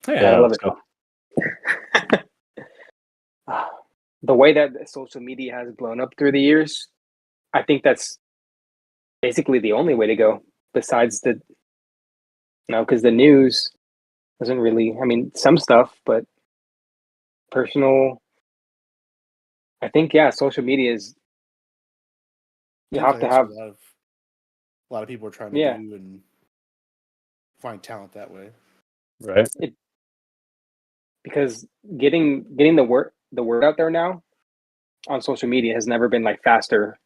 Yeah, I love let's it. go. The way that social media has blown up through the years, I think that's basically the only way to go. Besides because the news doesn't really. I mean, some stuff, but I think social media is. You Seems have like to that's have. what a lot of people are trying to Yeah. do and find talent that way. Right. Because getting the word out there now on social media has never been like faster.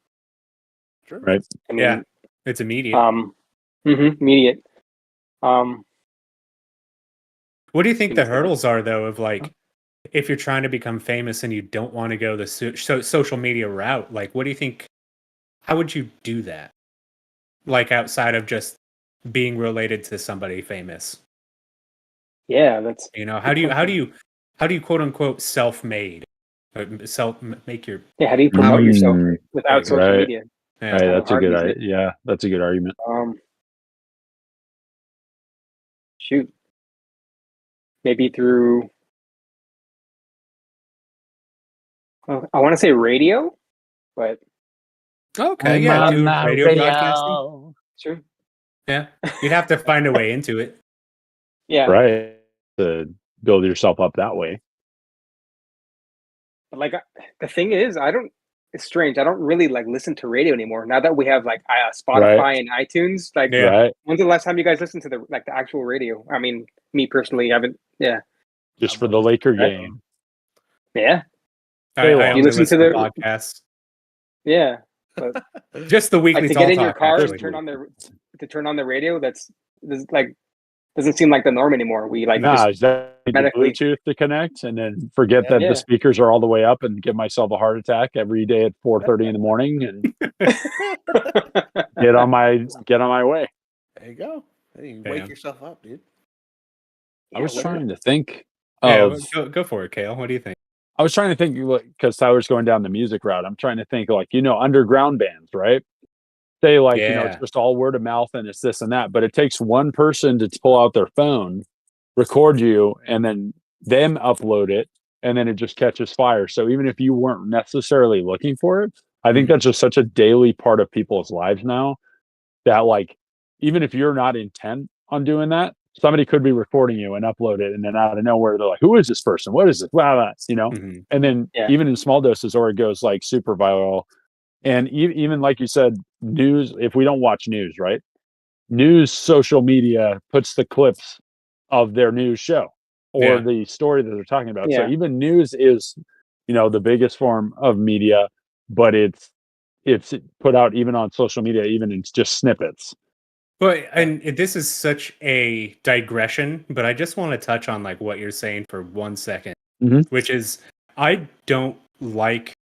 Sure. Right. I mean, Yeah, it's immediate. Immediate. What do you think the Seems like hurdles are, though, of like if you're trying to become famous and you don't want to go the social media route? Like, what do you think? How would you do that? Like outside of just being related to somebody famous? Yeah, that's How do you quote unquote self-made? Make your How do you promote yourself There without you go. social Right. media? Yeah. Right. kind of That's a hard good these idea. days. Yeah, that's a good argument. Shoot, maybe through. I want to say radio, but Okay, yeah, do radio broadcasting. sure. Yeah, you'd have to find a way into it. Yeah, Right. To build yourself up that way. but like the thing is, It's strange. I don't really like listen to radio anymore. Now that we have like Spotify Right. and iTunes, like Yeah. Right. when's the last time you guys listened to the actual radio? I mean, me personally, haven't. Yeah, Just I'm for the always- Laker Right. game. yeah, I You only listen listen to to the- podcasts. yeah. But Just the weekly like to Tall get in your Talk, car actually. and turn on the radio. That's like doesn't seem like the norm anymore. We like Nah, just is that medically- Bluetooth to connect and then forget that Yeah. the speakers are all the way up and give myself a heart attack every day at 4:30 in the morning and get on my way. There you go. Hey, you Damn. wake yourself up, dude. I was Yeah, trying to think Yeah, of go for it, Cale. What do you think? I was trying to think because Tyler's going down the music route. I'm trying to think underground bands, right? They Yeah. it's just all word of mouth and it's this and that, but it takes one person to pull out their phone, record you, and then them upload it, and then it just catches fire. So even if you weren't necessarily looking for it, I think that's just such a daily part of people's lives now that even if you're not intent on doing that, somebody could be recording you and upload it, and then out of nowhere they're like, "Who is this person? What is this?" Blah, blah, Mhm. And then Yeah. even in small doses, or it goes like super viral. And even like you said, news. If we don't watch news, right? News social media puts the clips of their news show or Yeah. the story that they're talking about. So Yeah. even news is, the biggest form of media, but it's it's put out even on social media, even in just snippets. But and this is such a digression, but I just want to touch on like what you're saying for 1 second, which is I don't like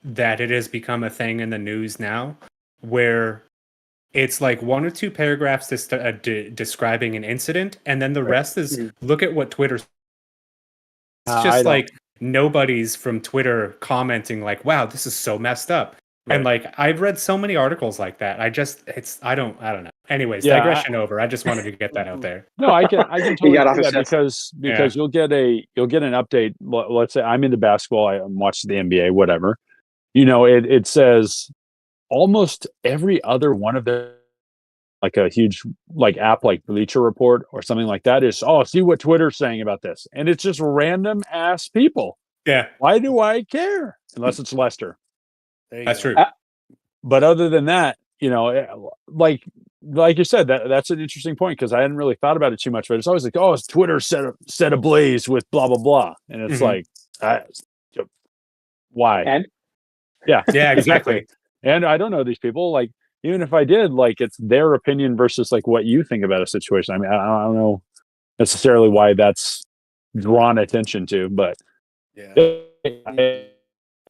that it has become a thing in the news now where it's like 1 or 2 paragraphs describing an incident, and then the rest is look at what Twitter. It's just like nobody's from Twitter commenting like, "Wow, this is so messed up." Right. And like I've read so many articles like that. I don't know. Anyways, digression over. I just wanted to get that out there. No, I can totally see that because you'll get an update. Let's say I'm into basketball, I'm watching the NBA, whatever. It says almost every other one of the like a huge like app like Bleacher Report or something like that is see what Twitter's saying about this. And it's just random ass people. Yeah. Why do I care? Unless it's Lester. That's true. But other than that, like you said, that's an interesting point because I hadn't really thought about it too much. But it's always like, it's Twitter set ablaze with blah blah blah, and it's like, why? And yeah, exactly. And I don't know these people. Like, even if I did, like, it's their opinion versus like what you think about a situation. I mean, I don't know necessarily why that's drawn attention to, but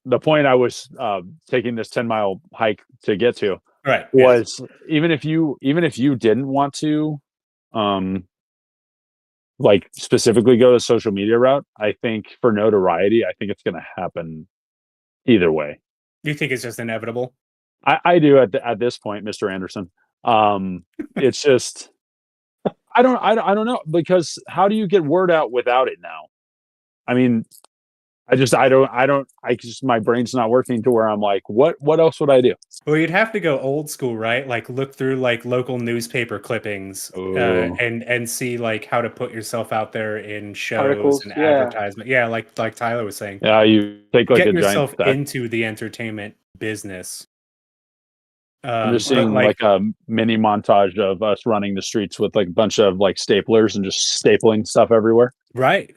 the point I was taking this 10-mile hike to get to was even if you didn't want to like specifically go the social media route, I think for notoriety, I think it's going to happen either way. You think it's just inevitable? I do at this point, Mr. Anderson. It's just I don't know, because how do you get word out without it now? I mean, my brain's not working to where I'm like, what else would I do? Well, you'd have to go old school, right? Like look through like local newspaper clippings and see like how to put yourself out there in shows articles, and advertisement. Yeah, like Tyler was saying. Yeah, you take like get yourself into the entertainment business. I'm just seeing like a mini montage of us running the streets with like a bunch of like staplers and just stapling stuff everywhere. Right.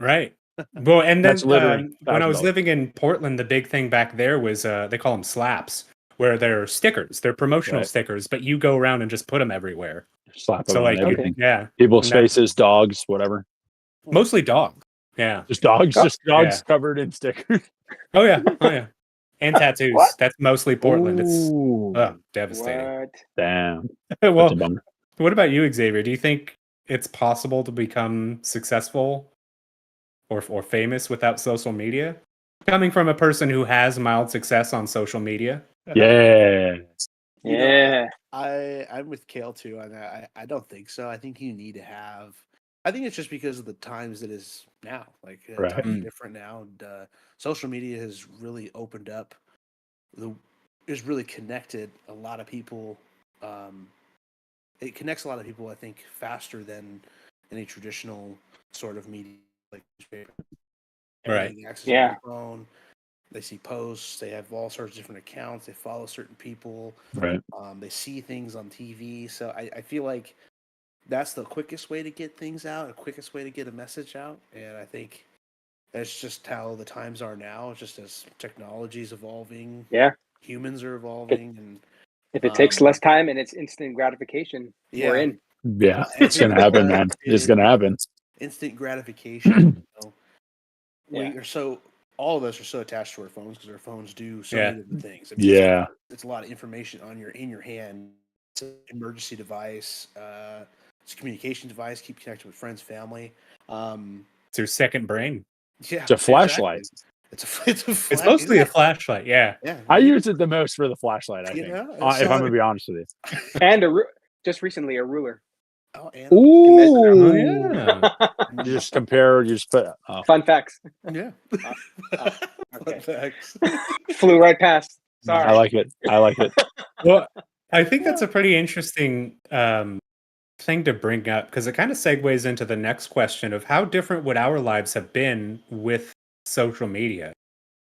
Well, and then when I was living in Portland, the big thing back there was they call them slaps, where they're stickers. They're promotional stickers, but you go around and just put them everywhere. Slap them on everything. Yeah. People's faces, dogs, whatever. Mostly dogs. Yeah. Just dogs covered in stickers. Oh yeah. And tattoos. What? That's mostly Portland. It's devastating. What? Damn. Well, what about you, Xavier? Do you think it's possible to become successful or famous without social media? Coming from a person who has mild success on social media. Yeah. I'm with Cale too, and I don't think so. I think you need to have. I think it's just because of the times it is now. Like times are different now, and social media has really opened up. It's really connected a lot of people. It connects a lot of people, I think, faster than any traditional sort of media, like newspaper. Right. Access to their phone. They see posts. They have all sorts of different accounts. They follow certain people. Right. They see things on TV. So I feel like that's the quickest way to get things out, the quickest way to get a message out. And I think that's just how the times are now. It's just as technology is evolving. Yeah. Humans are evolving. And if it takes less time and it's instant gratification, we're in. Yeah, it's going to happen, man. It's going to happen. Instant gratification. All of us are so attached to our phones because our phones do so many different things. I mean, it's a lot of information in your hand. It's an emergency device. It's a communication device. Keep connected with friends, family. It's your second brain. Yeah, it's a flashlight. Exactly. It's mostly a flashlight. Yeah. I use it the most for the flashlight. I think, if I'm gonna be honest with you. And just recently a ruler. Oh yeah. You just compare. You just put fun facts. Yeah. Okay. Fun facts. Flew right past. Sorry. I like it. Well, I think that's a pretty interesting thing to bring up because it kind of segues into the next question of how different would our lives have been with social media.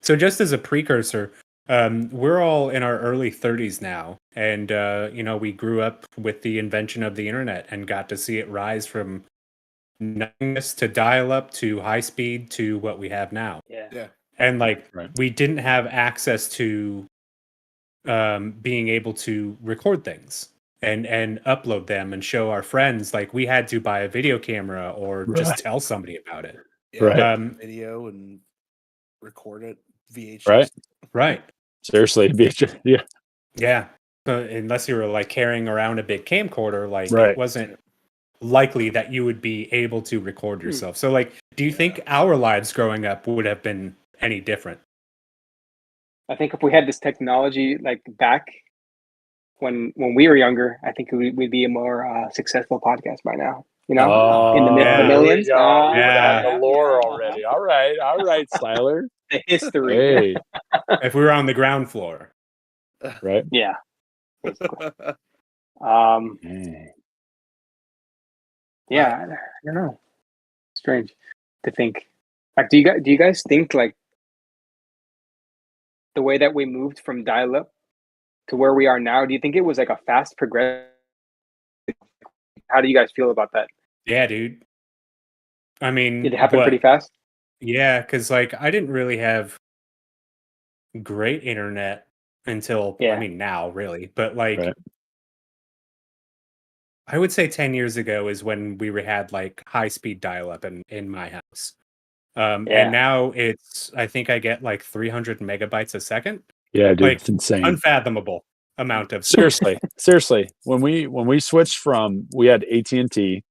So just as a precursor, we're all in our early 30s now, and we grew up with the invention of the internet and got to see it rise from nothingness to dial-up to high speed to what we have now. Yeah. And we didn't have access to being able to record things and upload them and show our friends. Like we had to buy a video camera or just tell somebody about it. Yeah, video and record it VHS. Right. Seriously, VHS. Yeah. Yeah. Unless you were like carrying around a big camcorder, like it wasn't likely that you would be able to record yourself. So like, do you think our lives growing up would have been any different? I think if we had this technology like back when we were younger, I think we'd be a more successful podcast by now. You know, in the millions. We would have the lore already. All right, Tyler. The history. Hey. If we were on the ground floor. Right. Yeah. Basically. Yeah, I don't know. Strange to think. Like, do you guys think like the way that we moved from dial-up to where we are now? Do you think it was like a fast progression? How do you guys feel about that? Yeah, dude. I mean, it happened pretty fast. Yeah, because like I didn't really have great internet until I mean now, really, but like. I would say 10 years ago is when we had like high speed dial up in my house. And now it's, I think I get like 300 megabytes a second. Yeah, dude, like, it's insane. Unfathomable amount of seriously. When we switched from, we had AT&T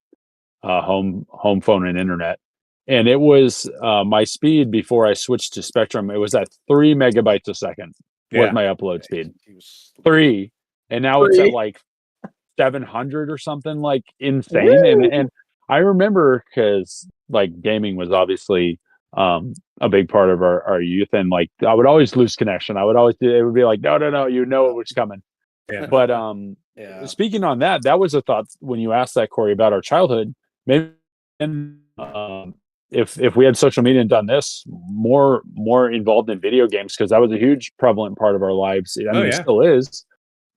home phone and internet, and it was my speed before I switched to Spectrum. It was at 3 megabytes a second was my upload speed. 3, and now it's at like 700 or something, like insane. And I remember because like gaming was obviously a big part of our youth, and like I would always lose connection. I would always it would be like no, you know it was coming. But speaking on that was a thought when you asked that, Corey, about our childhood. Maybe if we had social media and done this more involved in video games, because that was a huge prevalent part of our lives. I mean, it still is.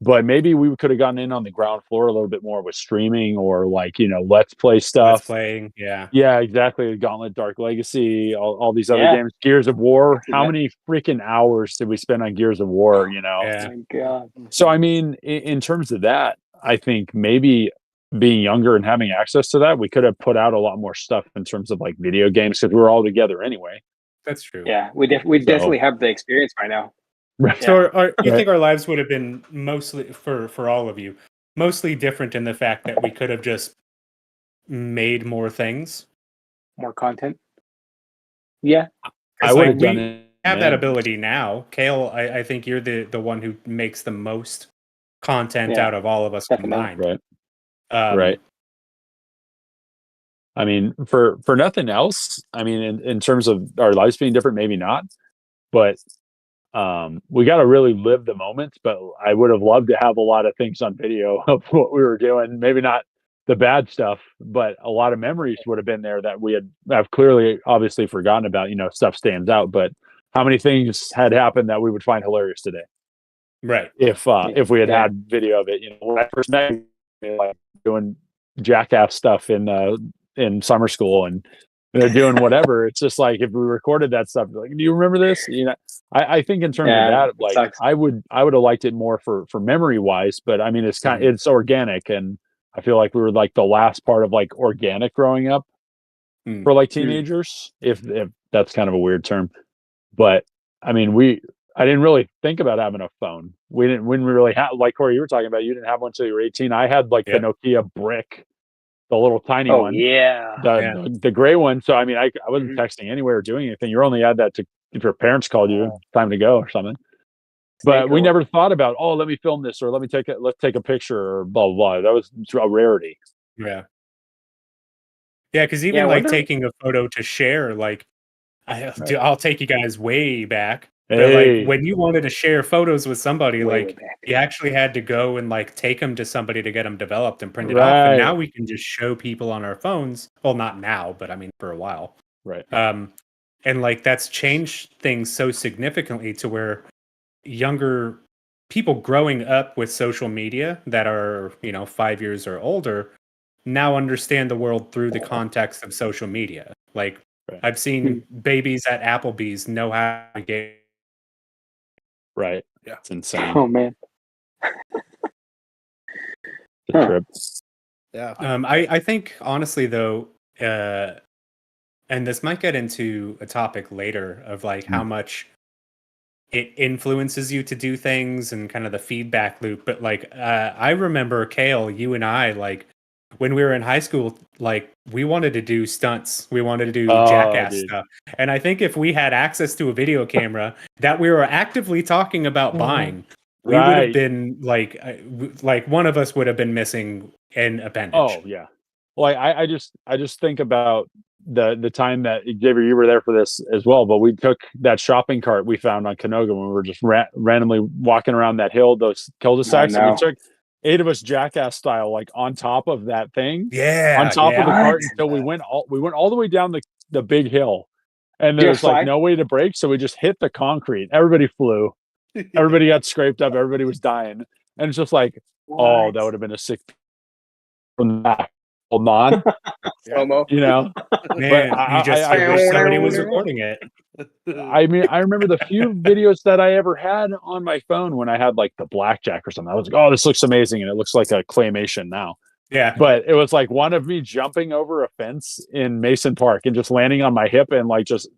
But maybe we could have gotten in on the ground floor a little bit more with streaming or like, you know, let's play stuff. Let's playing, yeah, exactly. Gauntlet, Dark Legacy, all these other games. Gears of War. How many freaking hours did we spend on Gears of War? You know. Oh my God. So I mean, in terms of that, I think maybe being younger and having access to that, we could have put out a lot more stuff in terms of like video games because we were all together anyway. That's true. Yeah, we definitely have the experience by now. Right. So you think our lives would have been mostly, for all of you, mostly different in the fact that we could have just made more things? More content? Yeah. I would have done it. Have that ability now. Cale, I think you're the one who makes the most content out of all of us combined. Right. Right. I mean, for nothing else, I mean, in terms of our lives being different, maybe not, but we got to really live the moment. But I would have loved to have a lot of things on video of what we were doing. Maybe not the bad stuff, but a lot of memories would have been there that we have clearly, obviously forgotten about. You know, stuff stands out, but how many things had happened that we would find hilarious today? Right. If we had video of it, you know, when I first met you, like doing jackass stuff in summer school and they're doing whatever. It's just like if we recorded that stuff, like, do you remember this? You know, I think in terms of that, like I would have liked it more for memory wise, but I mean, it's it's organic, and I feel like we were like the last part of like organic growing up for like teenagers, if that's kind of a weird term, but I mean, I didn't really think about having a phone. We didn't really have, like Corey, you were talking about, you didn't have one until you were 18. I had like the Nokia brick, the little tiny one. The gray one. So I mean, I wasn't texting anywhere or doing anything. You only had that to if your parents called you, time to go or something. But we never thought about, let me film this, or let's take a picture, or blah blah blah. That was a rarity. Yeah. Yeah, because even like taking a photo to share, like I'll take you guys way back. But like when you wanted to share photos with somebody, like you actually had to go and like take them to somebody to get them developed and printed off. And now we can just show people on our phones. Well, not now, but I mean for a while. Right. And like that's changed things so significantly to where younger people growing up with social media that are, 5 years or older now understand the world through the context of social media. Like I've seen babies at Applebee's know how to get Right. Yeah. It's insane. Oh man. The trip. Yeah. I think honestly though, and this might get into a topic later of like how much it influences you to do things and kind of the feedback loop. But like, I remember Cale, you and I, like when we were in high school, like we wanted to do stunts, we wanted to do jackass stuff. And I think if we had access to a video camera that we were actively talking about buying, we would have been like one of us would have been missing an appendage. Oh yeah. Like I just think about the time that Xavier, you were there for this as well, but we took that shopping cart we found on Canoga when we were just randomly walking around that hill, those cul-de-sacs, and we took 8 of us jackass style, like on top of that thing, on top of the cart until we went all the way down the big hill, and there was like no way to brake, so we just hit the concrete. Everybody flew, everybody got scraped up, everybody was dying, and it's just like, oh, that would have been a sick from the back. Hold on. Slow-mo. You know, man, but you just I wish somebody was recording it. I mean, I remember the few videos that I ever had on my phone when I had like the blackjack or something. I was like, oh, this looks amazing. And it looks like a claymation now. Yeah. But it was like one of me jumping over a fence in Mason Park and just landing on my hip and like just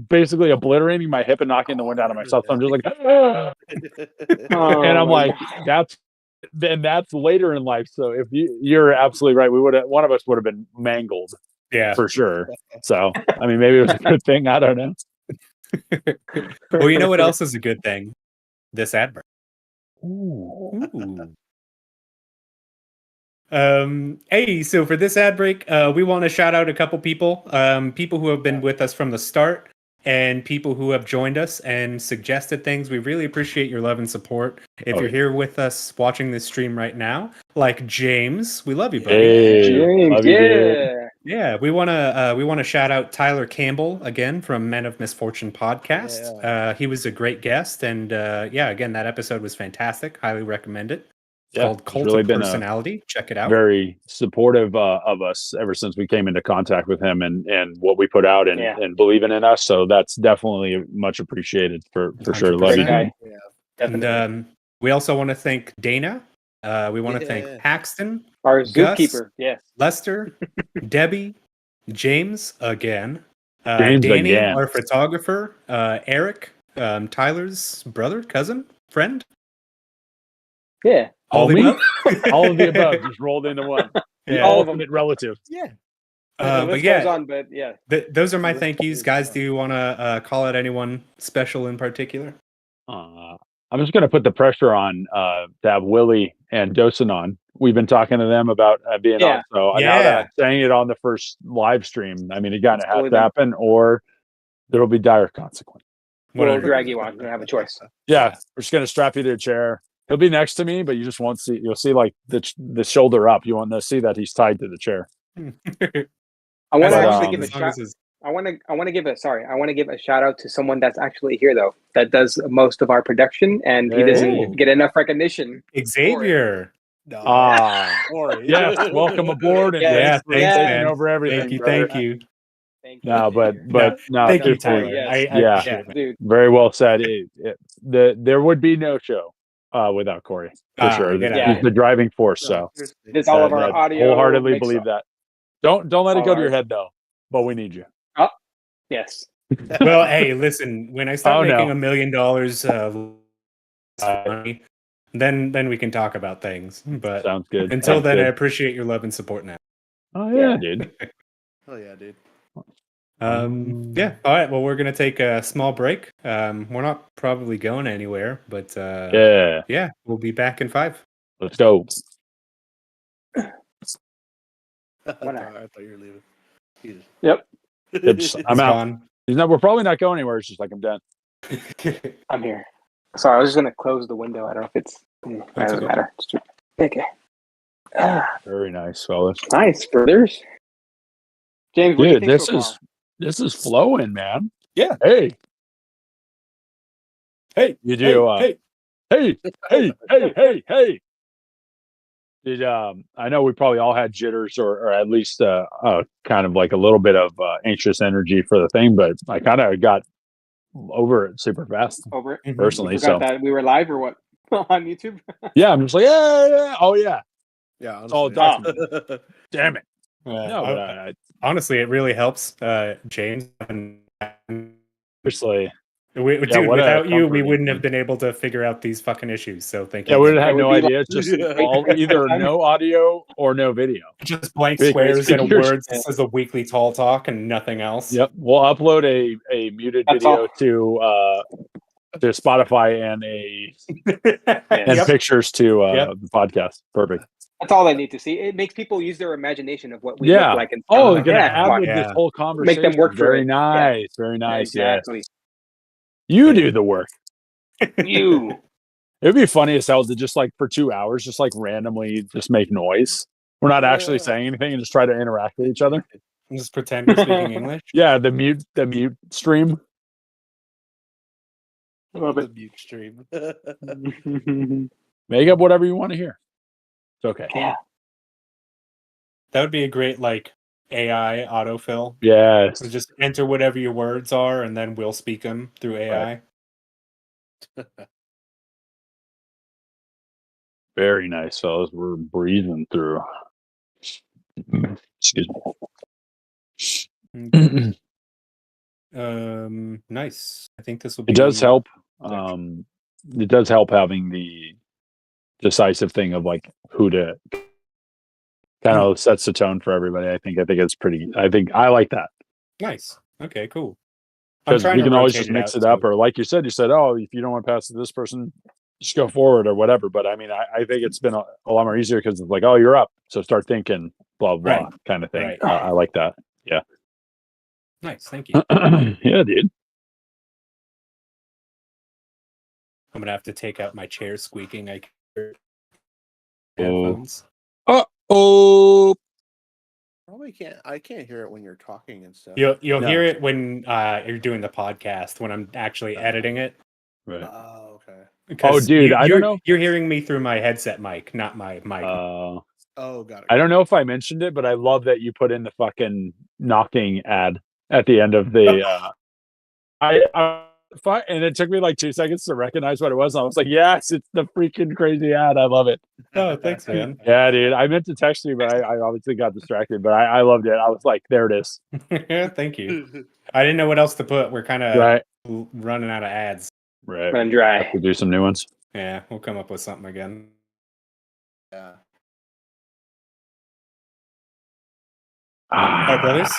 basically obliterating my hip and knocking the wind out of myself. So I'm just like, ah! And I'm like, that's later in life. So if you're absolutely right, one of us would have been mangled. Yeah, for sure. So I mean, maybe it was a good thing. I don't know. Well, you know what else is a good thing? This ad break. Ooh. Hey, so for this ad break, we want to shout out a couple people, people who have been with us from the start and people who have joined us and suggested things. We really appreciate your love and support. If you're here with us watching this stream right now, like James, we love you, buddy. Hey, James, love you, dude. Yeah, we want to shout out Tyler Campbell again from Men of Misfortune podcast. Yeah. He was a great guest, and again, that episode was fantastic. Highly recommend it. It's called Cult really of Personality. Check it out. Very supportive of us ever since we came into contact with him and what we put out and believing in us. So that's definitely much appreciated for sure. Love you, guy. Yeah, and we also want to thank Dana. We want to thank Paxton, our Gus, zookeeper. Yes, Lester, Debbie, James again, James Danny, again. our photographer, Eric, Tyler's brother, cousin, friend. Yeah. All of the above just rolled into one. All of them. Relative. Yeah. But yeah, goes on, but yeah. Those are my thank yous, guys. Do you want to call out anyone special in particular? I'm just going to put the pressure on to have Willie and Dosen on. We've been talking to them about being on. So now that I'm saying it on the first live stream, I mean, it kind of has to happen, or there will be dire consequence. We'll drag you on. You have a choice. Yeah, we're just going to strap you to a chair. He'll be next to me, but you just won't see. You'll see like the shoulder up. You won't see that he's tied to the chair. I want to actually give a shout. I want to give a shout out to someone that's actually here though, that does most of our production, and he doesn't get enough recognition. Xavier. Yes, welcome aboard, and thanks man. Over everything. Thank you. No, but no. Thank you, Tyler. Dude. Very well said. There would be no show without Corey for sure. He's the driving force. So it's all of our audio. Wholeheartedly believe that. Don't let it go to your head though. But we need you. Oh, yes. Well, hey, listen. When I start making $1 million, then we can talk about things. But sounds good. Until then, I appreciate your love and support now. Oh yeah, dude. Oh yeah, dude. Yeah. All right. Well, we're gonna take a small break. We're not probably going anywhere, but yeah, we'll be back in 5. Let's go. I thought you were leaving. Yep. I'm out. We're probably not going anywhere. It's just like I'm done. I'm here. Sorry, I was just gonna close the window. I don't know if it's. It doesn't matter. Okay. Very nice, fellas. Nice, brothers. James, what do you think this is flowing, man. Yeah. Hey. You do. Hey. I know we probably all had jitters or at least kind of like a little bit of anxious energy for the thing, but I kind of got over it super fast Over it. personally. You forgot So that we were live or what on YouTube. yeah, I'm just like, yeah. Oh yeah. Yeah, It's all honestly. documented. Damn it. No, but honestly, it really helps, James. And seriously. dude, what a without you, we comforting wouldn't have thing. been able to figure out these fucking issues. So thank you. Yeah, we would It have would no be idea. It's just all either no audio or no video. Just blank Big squares and a figures. words that says a weekly tall talk and nothing else. Yep. We'll upload a muted That's video all. to Spotify and Yep. pictures to the podcast. Perfect. That's all I need to see. It makes people use their imagination of what we Yeah. look like. And Oh, they're gonna yeah, add come on. with this whole conversation. Make them work for Very it. nice. Very nice. Exactly. Yes. You do the work. You. It would be funny as hell to just like for 2 hours, just like randomly just make noise. We're not actually saying anything and just try to interact with each other. And just pretend we're speaking English. Yeah, the mute stream. Love The it. mute stream. Make up whatever you want to hear. It's okay. Yeah. That would be a great like AI autofill. Yes. So just enter whatever your words are, and then we'll speak them through AI. Right. Very nice, fellas. We're breathing through. Excuse me. Nice. I think this will be. It does help. It does help having the decisive thing of like who to kind of sets the tone for everybody. I think it's pretty. I think I like that. Nice. Okay, cool. Because we can always just mix it up, or like you said, oh, if you don't want to pass to this person, just go forward or whatever. But I mean, I think it's been a lot more easier because it's like, oh, you're up, so start thinking, blah blah, kind of thing. Right. I like that. Yeah. Nice. Thank you. Yeah, dude. I'm gonna have to take out my chair squeaking. I headphones. Probably can't. I can't hear it when you're talking and stuff. You'll hear it when you're doing the podcast when I'm actually editing it. Right. Oh, okay. Because dude, I don't know. You're hearing me through my headset mic, not my mic. Oh, got it. I don't know if I mentioned it, but I love that you put in the fucking knocking ad at the end of the. And it took me like 2 seconds to recognize what it was. I was like, yes, it's the freaking crazy ad. I love it. Oh, thanks, man. Yeah, dude. I meant to text you, but I obviously got distracted. But I loved it. I was like, there it is. Thank you. I didn't know what else to put. We're kind of running out of ads. Right. Run dry. We'll do some new ones. Yeah, we'll come up with something again. Yeah. All right, brothers.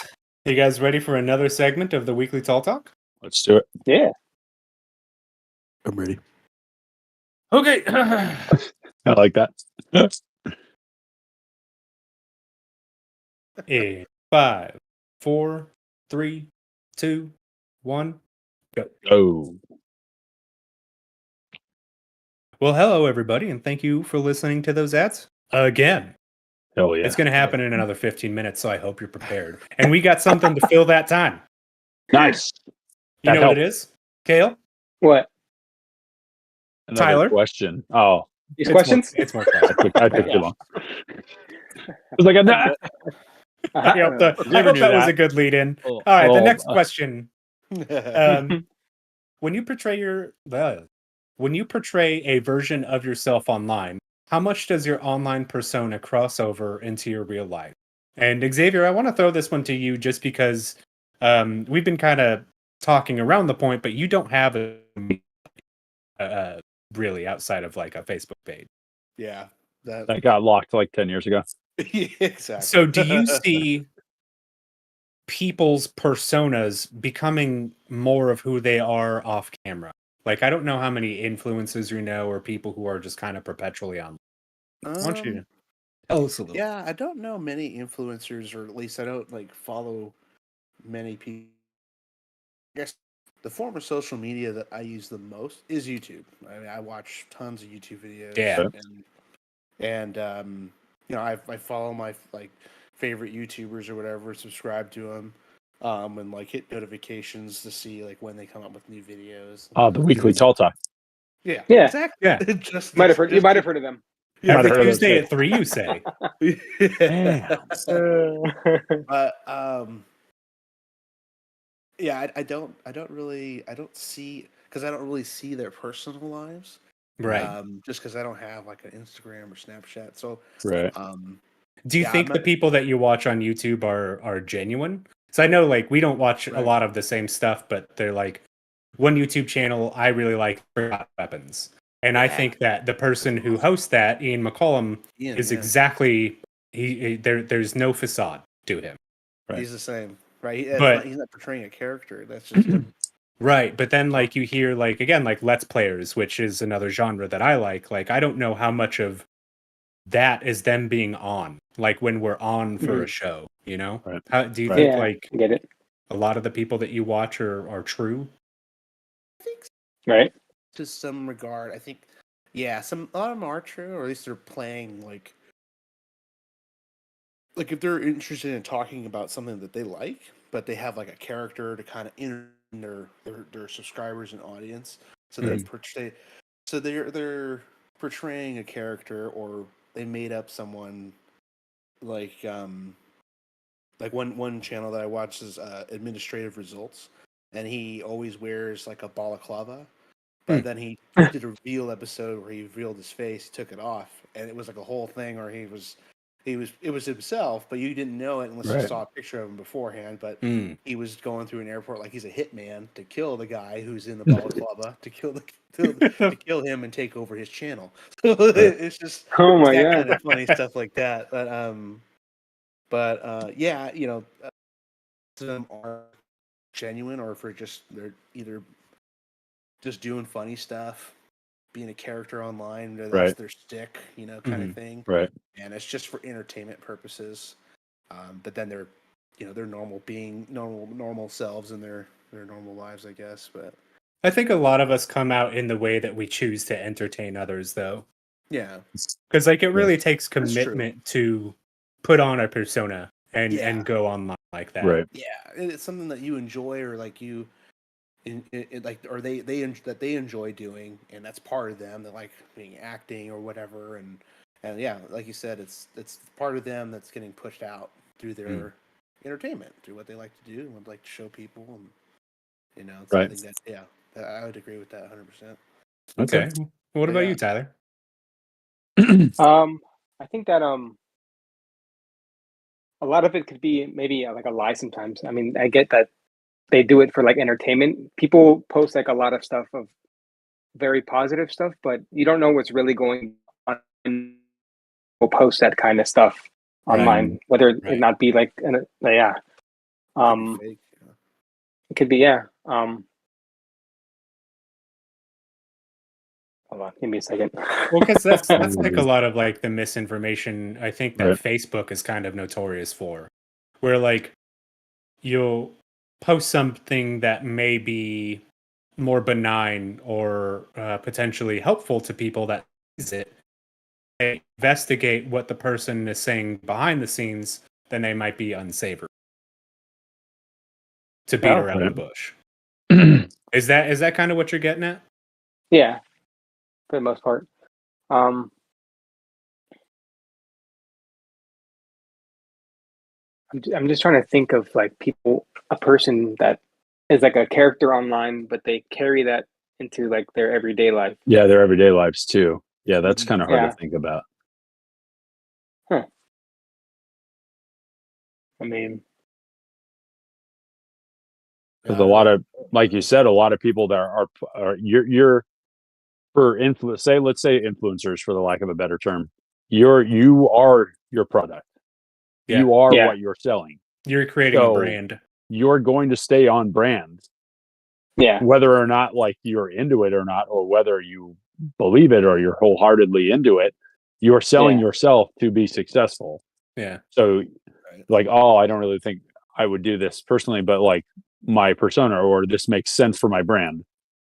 You guys ready for another segment of the Weekly Tall Talk? Let's do it. Yeah. I'm ready. Okay. I like that. In 5, 4, 3, 2, 1, go. Oh. Well, hello, everybody, and thank you for listening to those ads again. Hell yeah. It's going to happen in another 15 minutes, so I hope you're prepared. And we got something to fill that time. Nice. You know what it is? Cale? What? Another Tyler? question. Oh. These questions? It's more questions. I took too long. I was like, I hope that was a good lead in. All right, the next question. When you portray a version of yourself online, how much does your online persona cross over into your real life? And Xavier, I want to throw this one to you just because we've been kind of talking around the point, but you don't have a really outside of like a Facebook page. Yeah. That got locked like 10 years ago. Yeah, exactly. So do you see people's personas becoming more of who they are off camera? Like, I don't know how many influencers you know or people who are just kind of perpetually on. Why don't you tell us a little? Yeah, I don't know many influencers, or at least I don't like follow many people. I guess the form of social media that I use the most is YouTube. I mean, I watch tons of YouTube videos. Yeah. And you know, I follow my like favorite YouTubers or whatever, subscribe to them, and like hit notifications to see like when they come up with new videos. Oh, the Weekly Tall Talk. Yeah, Yeah. exactly. Yeah. You might have heard of them. Yeah, Every Might have heard of Tuesday it. at 3, you say. Damn. But Yeah, I don't see, because I don't really see their personal lives. Right. Just because I don't have like an Instagram or Snapchat. So, Right. Do you yeah, I'm think the not. people that you watch on YouTube are genuine? So I know like we don't watch a Right. lot of the same stuff, but they're like one YouTube channel I really like Forgotten Weapons. And I Yeah. think that the person who hosts that, Ian McCollum, Ian, is yeah. exactly there's no facade to him. Right. He's the same, right? But He's not portraying a character. That's just him. right, but then like you hear like again like Let's Players, which is another genre that I like. Like I don't know how much of that is them being on, like when we're on for a show, you know? Right. How do you Right. think Yeah, like I get it. a lot of the people that you watch are true? I think Right. to some regard, I think, yeah, a lot of them are true, or at least they're playing like if they're interested in talking about something that they like, but they have like a character to kind of in their subscribers and audience, so they Mhm. portray, so they're portraying a character, or they made up someone like one channel that I watch is Administrative Results, and he always wears like a balaclava. Hmm. But then he did a reveal episode where he revealed his face, he took it off, and it was like a whole thing where it was himself, but you didn't know it unless you Right. saw a picture of him beforehand. But Mm. he was going through an airport like he's a hitman to kill the guy who's in the balaclava to kill him and take over his channel. So it's just Oh it's my that god. kind of funny stuff like that. But yeah, some of them are genuine, or for just they're either just doing funny stuff, being a character online, or that's Right. their stick, kind of Mhm. thing. Right. And it's just for entertainment purposes. But then they're normal selves in their normal lives, I guess. But I think a lot of us come out in the way that we choose to entertain others, though, yeah, because like it Yeah. really takes That's true. commitment to put on a persona Yeah. and go online like that. Right. yeah, it's something that you enjoy, or like you like, or that they enjoy doing, and that's part of them. That like being acting or whatever, and yeah, like you said, it's part of them that's getting pushed out through their entertainment, through what they like to do and what they like to show people, and it's Right. something that I would agree with that 100%. Okay. What about Yeah. you, Tyler? I think that a lot of it could be maybe like a lie sometimes. I mean, I get that they do it for like entertainment. People post like a lot of stuff of very positive stuff, but you don't know what's really going on. Will post that kind of stuff Right. online, whether Right. it not be like yeah. Could be fake. It could be, yeah. Hold on, give me a second. Well, because that's like a lot of like the misinformation I think that Right. Facebook is kind of notorious for, where like you'll post something that may be more benign or potentially helpful to people that sees it. They investigate what the person is saying behind the scenes, then they might be unsavory. To beat around the Right. bush. Is that kind of what you're getting at? Yeah, for the most part. I'm just trying to think of like a person that is like a character online, but they carry that into like their everyday life. Yeah, their everyday lives too. Yeah, that's kind of hard Yeah. to think about. I mean, Because a lot of, like you said, a lot of people that are you're for influence. Let's say influencers, for the lack of a better term. You are your product. Yeah. You are Yeah. what you're selling. You're creating a So brand. you're going to stay on brand, yeah, whether or not like you're into it or not, or whether you believe it or you're wholeheartedly into it. You're selling Yeah. yourself to be successful. Yeah. So like, oh, I don't really think I would do this personally, but like my persona, or this makes sense for my brand.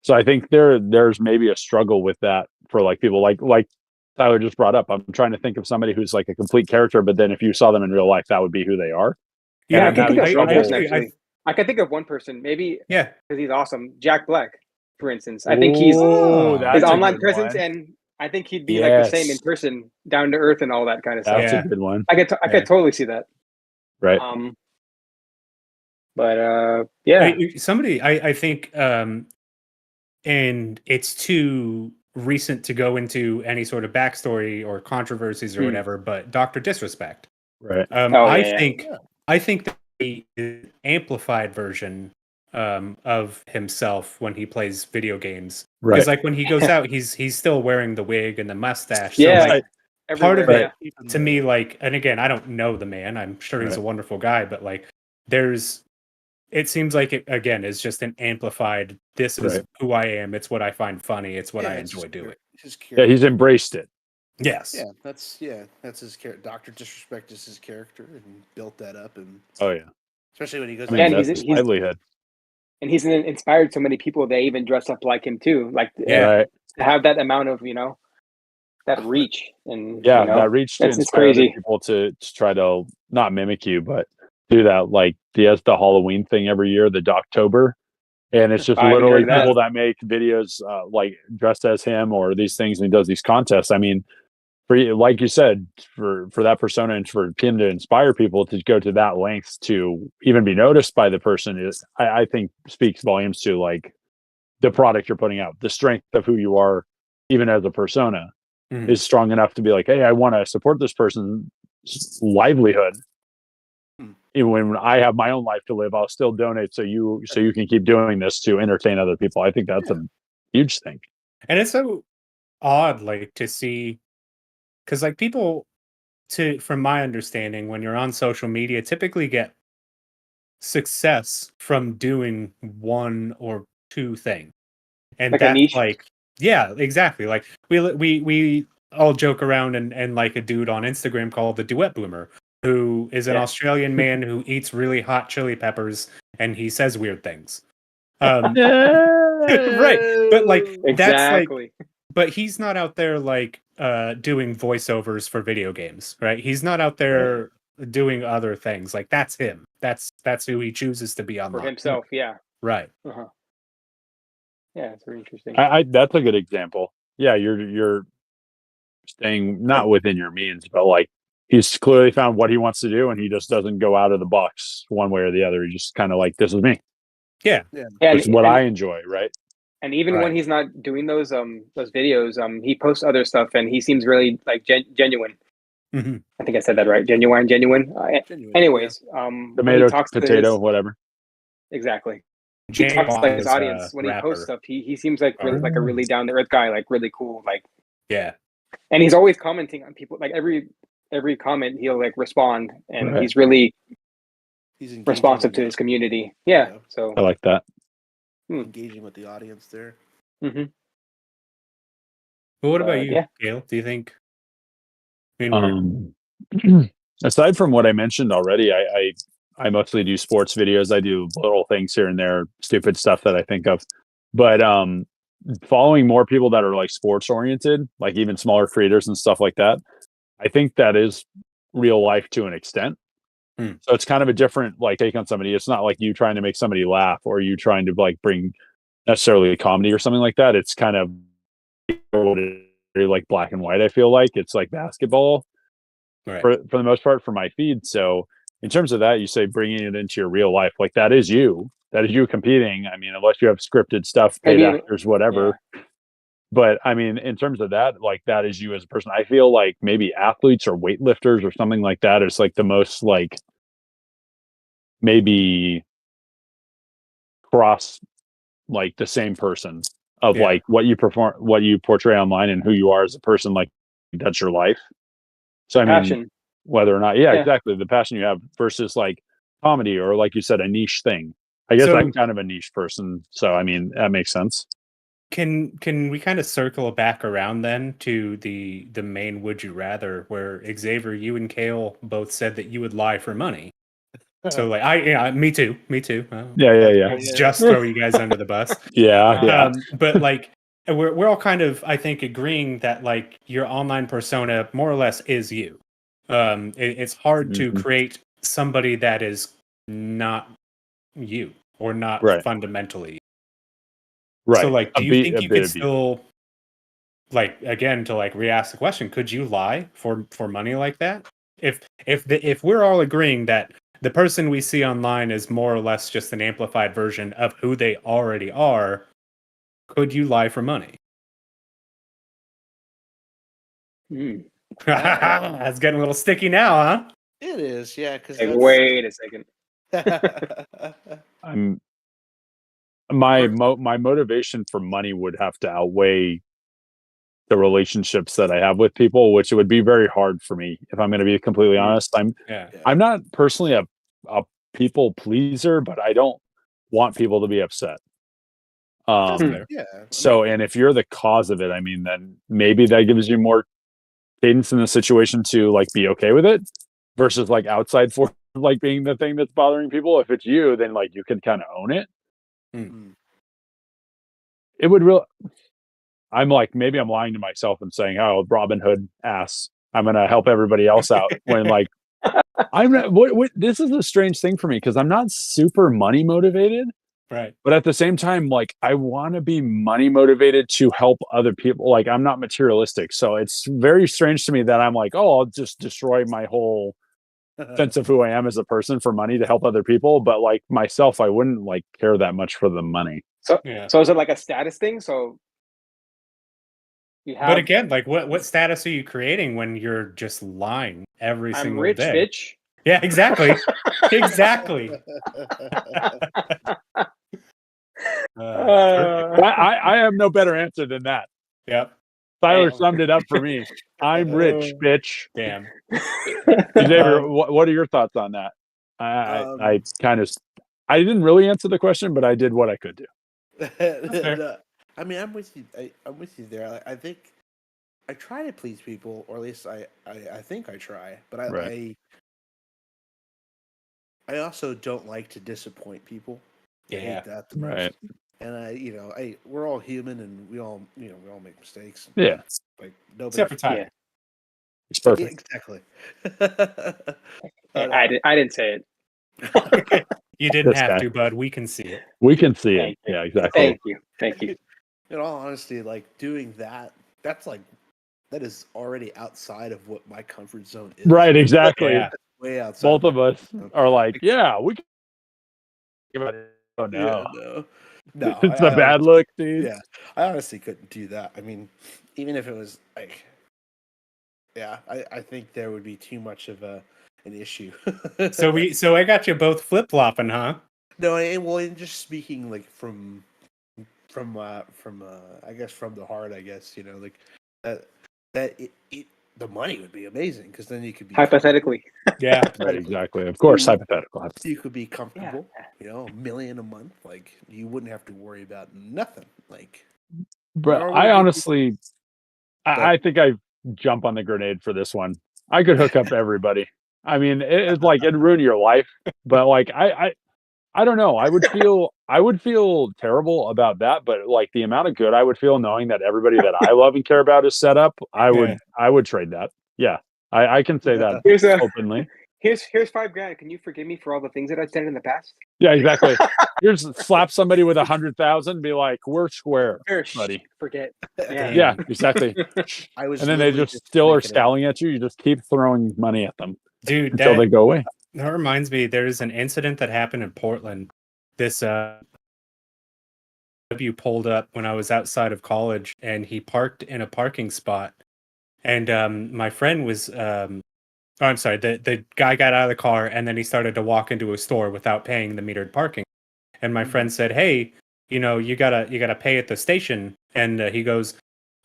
So I think there's maybe a struggle with that for like people like Tyler just brought up. I'm trying to think of somebody who's like a complete character, but then if you saw them in real life, that would be who they are. Yeah, I can think of one person actually, actually. I can think of one person, maybe yeah, because he's awesome. Jack Black, for instance. I think he's that's his a online good presence, one. and I think he'd be like the same in Yes. person, down to earth, and all that kind of stuff. That's Yeah. a good one. I could totally see that. Right. But yeah. Somebody, I think, and it's too recent to go into any sort of backstory or controversies or whatever, but Dr. Disrespect. Right. I think that the amplified version of himself when he plays video games, because like when he goes out, he's still wearing the wig and the mustache. Yeah, So like part of it to me, like, and again, I don't know the man. I'm sure he's a wonderful guy, but like it seems like it again is just an amplified. This is who I am. It's what I find funny. It's what I enjoy doing. Yeah, he's embraced it. Yes. Yeah, that's his character. Dr. Disrespect is his character, and built that up. And especially when he goes. That's his livelihood. And he's inspired so many people. They even dress up like him too. Like to have that amount of that reach and that reach to inspire other people to try to not mimic you, but do that. Like he has the Halloween thing every year, the Doctober. And it's just literally people that make videos like dressed as him or these things, and he does these contests. I mean, like you said, for that persona and for him to inspire people to go to that length to even be noticed by the person is, I think, speaks volumes to like the product you're putting out. The strength of who you are, even as a persona, is strong enough to be like, hey, I want to support this person's livelihood. Even when I have my own life to live, I'll still donate so you can keep doing this to entertain other people. I think that's a huge thing. And it's so odd, like, to see, because like people, from my understanding, when you're on social media, typically get success from doing one or two things, and like that's like, yeah, exactly. Like we all joke around and like a dude on Instagram called the Duet Boomer, who is an Australian man who eats really hot chili peppers and he says weird things. Right. But like that's like, but he's not out there like doing voiceovers for video games, right? He's not out there doing other things. Like that's him. That's who he chooses to be online. For himself, Right. Yeah, it's very interesting. That's a good example. Yeah, you're staying not within your means, but like he's clearly found what he wants to do, and he just doesn't go out of the box one way or the other. He just kind of like, this is me. Yeah. It's what I enjoy, right? And even when he's not doing those videos, he posts other stuff, and he seems really like genuine. I think I said that right. Genuine. Anyways, tomato, potato, whatever. Exactly. He talks like his audience when he posts stuff. He seems like really like a really down to earth guy, like really cool, like And he's always commenting on people. Like every comment, he'll like respond, and he's responsive to his community. Yeah, so I like that. Engaging with the audience there. Well, what about you, Cale? Do you think? Aside from what I mentioned already, I mostly do sports videos. I do little things here and there, stupid stuff that I think of. But following more people that are like sports oriented, like even smaller creators and stuff like that, I think that is real life to an extent. So it's kind of a different like take on somebody. It's not like you trying to make somebody laugh or you trying to like bring necessarily comedy or something like that. It's kind of like black and white. I feel like it's like basketball for the most part for my feed. So in terms of that, you say bringing it into your real life, like that is you competing. I mean, unless you have scripted stuff, paid actors, whatever. But I mean, in terms of that, like that is you as a person. I feel like maybe athletes or weightlifters or something like that is like the most like maybe cross like the same person of like what you portray online and who you are as a person. Like that's your life. So I mean, whether or not, exactly, the passion you have versus like comedy or like you said, a niche thing. I guess I'm kind of a niche person, so I mean that makes sense. Can we kind of circle back around then to the main would you rather, where Xavier, you and Cale both said that you would lie for money. So like me too. Yeah. Just throw you guys under the bus. Yeah. But like we're all kind of, I think, agreeing that like your online persona more or less is you. It's hard to create somebody that is not you or not fundamentally. Right. So like, do you think you could still, like, again, to like re-ask the question, could you lie for money like that? If we're all agreeing that the person we see online is more or less just an amplified version of who they already are. Could you lie for money? That's getting a little sticky now, huh? It is, yeah. Because Like, wait a second. My motivation for money would have to outweigh the relationships that I have with people, which would be very hard for me if I'm going to be completely honest. I'm not personally a people pleaser, but I don't want people to be upset. So, and if you're the cause of it, I mean, then maybe that gives you more cadence in the situation to like be okay with it versus like outside for like being the thing that's bothering people. If it's you, then like you can kind of own it. It would really. I'm like, maybe I'm lying to myself and saying, "Oh, Robin Hood ass. I'm gonna help everybody else out." When like, I'm not. This is a strange thing for me because I'm not super money motivated, right? But at the same time, like, I want to be money motivated to help other people. Like, I'm not materialistic, so it's very strange to me that I'm like, oh, I'll just destroy my whole sense of who I am as a person for money to help other people. But like myself, I wouldn't like care that much for the money. So is it like a status thing? So but again, like what status are you creating when you're just lying every single rich, day? Bitch. Yeah, exactly. Exactly. I have no better answer than that. Yep. Tyler summed it up for me. I'm rich, bitch. Damn. Xavier, what are your thoughts on that? I didn't really answer the question, but I did what I could do. I mean, I'm with you. I'm with you there. I think I try to please people, or at least I think I try. But I also don't like to disappoint people. I hate that the most. And we're all human, and we all make mistakes. Yeah. Like nobody. Except for Tyler. Yeah. It's perfect. Exactly. I didn't say it. You didn't have to, bud. We can see it. We can see it. Yeah, exactly. Thank you. In all honesty, like doing that, that is already outside of what my comfort zone is. Right, exactly. Yeah. Way outside. Both of us are like, yeah, we can. Oh no. Yeah, no. It's a bad look, dude. Yeah, I honestly couldn't do that. I mean, even if it was like, yeah, I think there would be too much of an issue. So I got you both flip flopping, huh? No, just speaking like from I guess from the heart. I guess like that the money would be amazing because then you could be hypothetically. Yeah, right, exactly. Of course, hypothetical. You could be comfortable. $1 million a month. Like you wouldn't have to worry about nothing. Like, but I honestly, I think I jump on the grenade for this one. I could hook up everybody. I mean, it's like it'd ruin your life. But like, I don't know. I would feel terrible about that, but like the amount of good I would feel knowing that everybody that I love and care about is set up, I would trade that. Yeah, I can say that openly. Here's $5,000. Can you forgive me for all the things that I've said in the past? Yeah, exactly. Here's slap somebody with 100,000, be like, we're square, buddy. Forget. Yeah, exactly. And then they just still are scowling at you. You just keep throwing money at them, dude, until they go away. That reminds me, there's an incident that happened in Portland. This W pulled up when I was outside of college, and he parked in a parking spot. And my friend was, I'm sorry, the guy got out of the car, and then he started to walk into a store without paying the metered parking. And my friend said, "Hey, you gotta pay at the station." And he goes,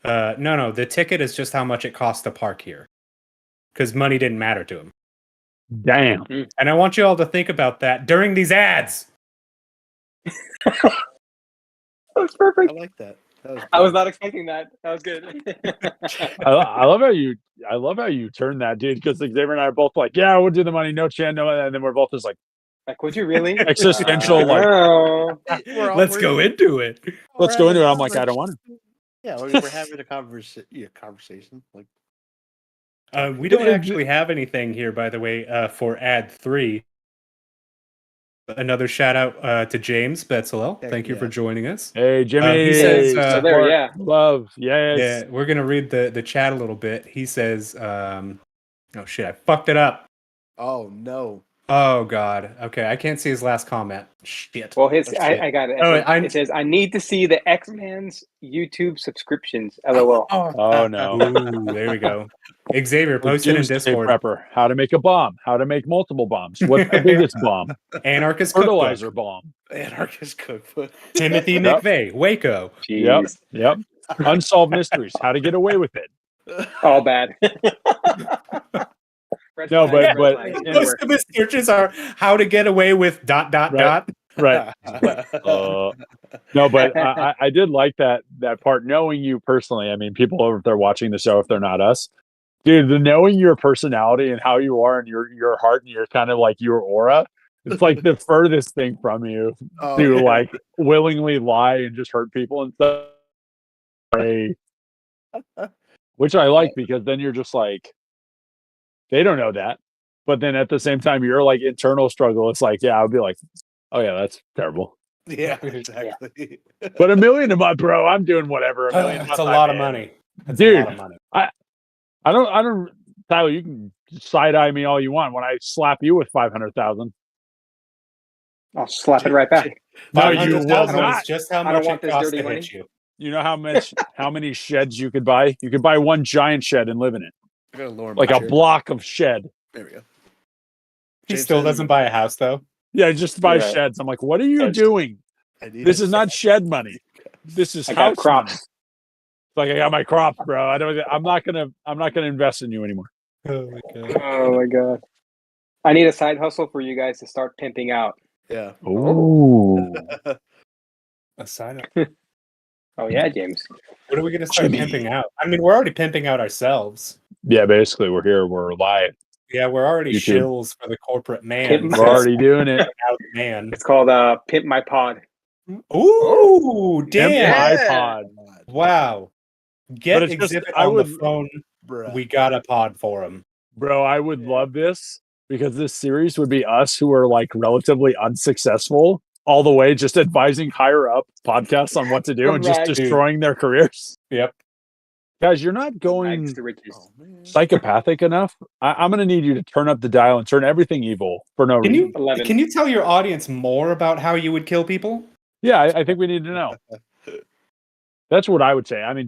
"No, the ticket is just how much it costs to park here," because money didn't matter to him. Damn. And I want you all to think about that during these ads. That was perfect. I like that. I was not expecting that. That was good. I love how you turn that, dude. Because Xavier and I are both like, yeah, we'll do the money, no chan, no, and then we're both just like, would you really? Existential, let's go into it. Let's go into it. I'm like, I don't want to. Yeah, we're having a conversation. Like, we don't actually have anything here, by the way, for ad 3. Another shout out to James Betzalel. Thank you for joining us. Hey, Jimmy. He says, love. Yes. Yeah, we're going to read the chat a little bit. He says, oh shit, I fucked it up. Oh no. Oh God. Okay, I can't see his last comment. Shit. Well, I got it. Oh, It says, I need to see the X-Men's YouTube subscriptions. LOL. Oh no. Ooh, there we go. Xavier, post it in Doomsday Discord. Prepper. How to make a bomb. How to make multiple bombs. What's the biggest bomb? Anarchist cookbook. Fertilizer bomb. Anarchist cookbook. Timothy Yep. McVeigh, Waco. Jeez. Yep. Unsolved mysteries. How to get away with it. All bad. No, but Most anywhere. of his searches are how to get away with ... Right. Right. No, but I did like that part. Knowing you personally, I mean, people over there watching the show, if they're not us, dude, the knowing your personality and how you are and your heart and your kind of like your aura, it's like the furthest thing from you to like willingly lie and just hurt people and stuff. Which I like because then you're just like, they don't know that. But then at the same time, your like internal struggle, it's like, yeah, I would be like, oh yeah, that's terrible. Yeah, exactly. But $1 million a month, bro, I'm doing whatever. $1 million. That's a lot of money. That's Dude, a lot of money. I don't. Tyler, you can side eye me all you want. When I slap you with 500,000, I'll slap it right back. no, you will 500,000 not. is just how I don't much want it this costs dirty to money. hit you. You know how many sheds you could buy? You could buy one giant shed and live in it, I gotta lower my like a chair. block of shed. There we go. He James still says- doesn't buy a house though. Yeah, just buy Yeah. sheds. I'm like, what are you Sheds. doing? I need This a is not shed. shed money. This is I got house money. crops. It's like I got my crops, bro. I'm not gonna invest in you anymore. Oh my god. Oh my god. I need a side hustle for you guys to start pimping out. Yeah. Ooh. A sign up. Oh yeah, James. What are we going to start Jimmy. pimping out? I mean, we're already pimping out ourselves. Yeah, basically, we're here. We're live. Yeah, we're already YouTube. shills for the corporate man. Pimp- We're already doing it. out man. It's called Pimp My Pod. Ooh, damn! Yeah. iPod. Wow. Get But it's just- Exhibit I on would- the phone. Bruh. We got a pod for him. Bro, I would love this because this series would be us who are like relatively unsuccessful all the way, just advising higher up podcasts on what to do and just Right, dude. destroying their careers. Yep. Guys, you're not going Rags to riches. Oh, man. psychopathic enough. I'm going to need you to turn up the dial and turn everything evil for no Can reason. you 11. can you tell your audience more about how you would kill people? Yeah, I think we need to know. That's what I would say. I mean,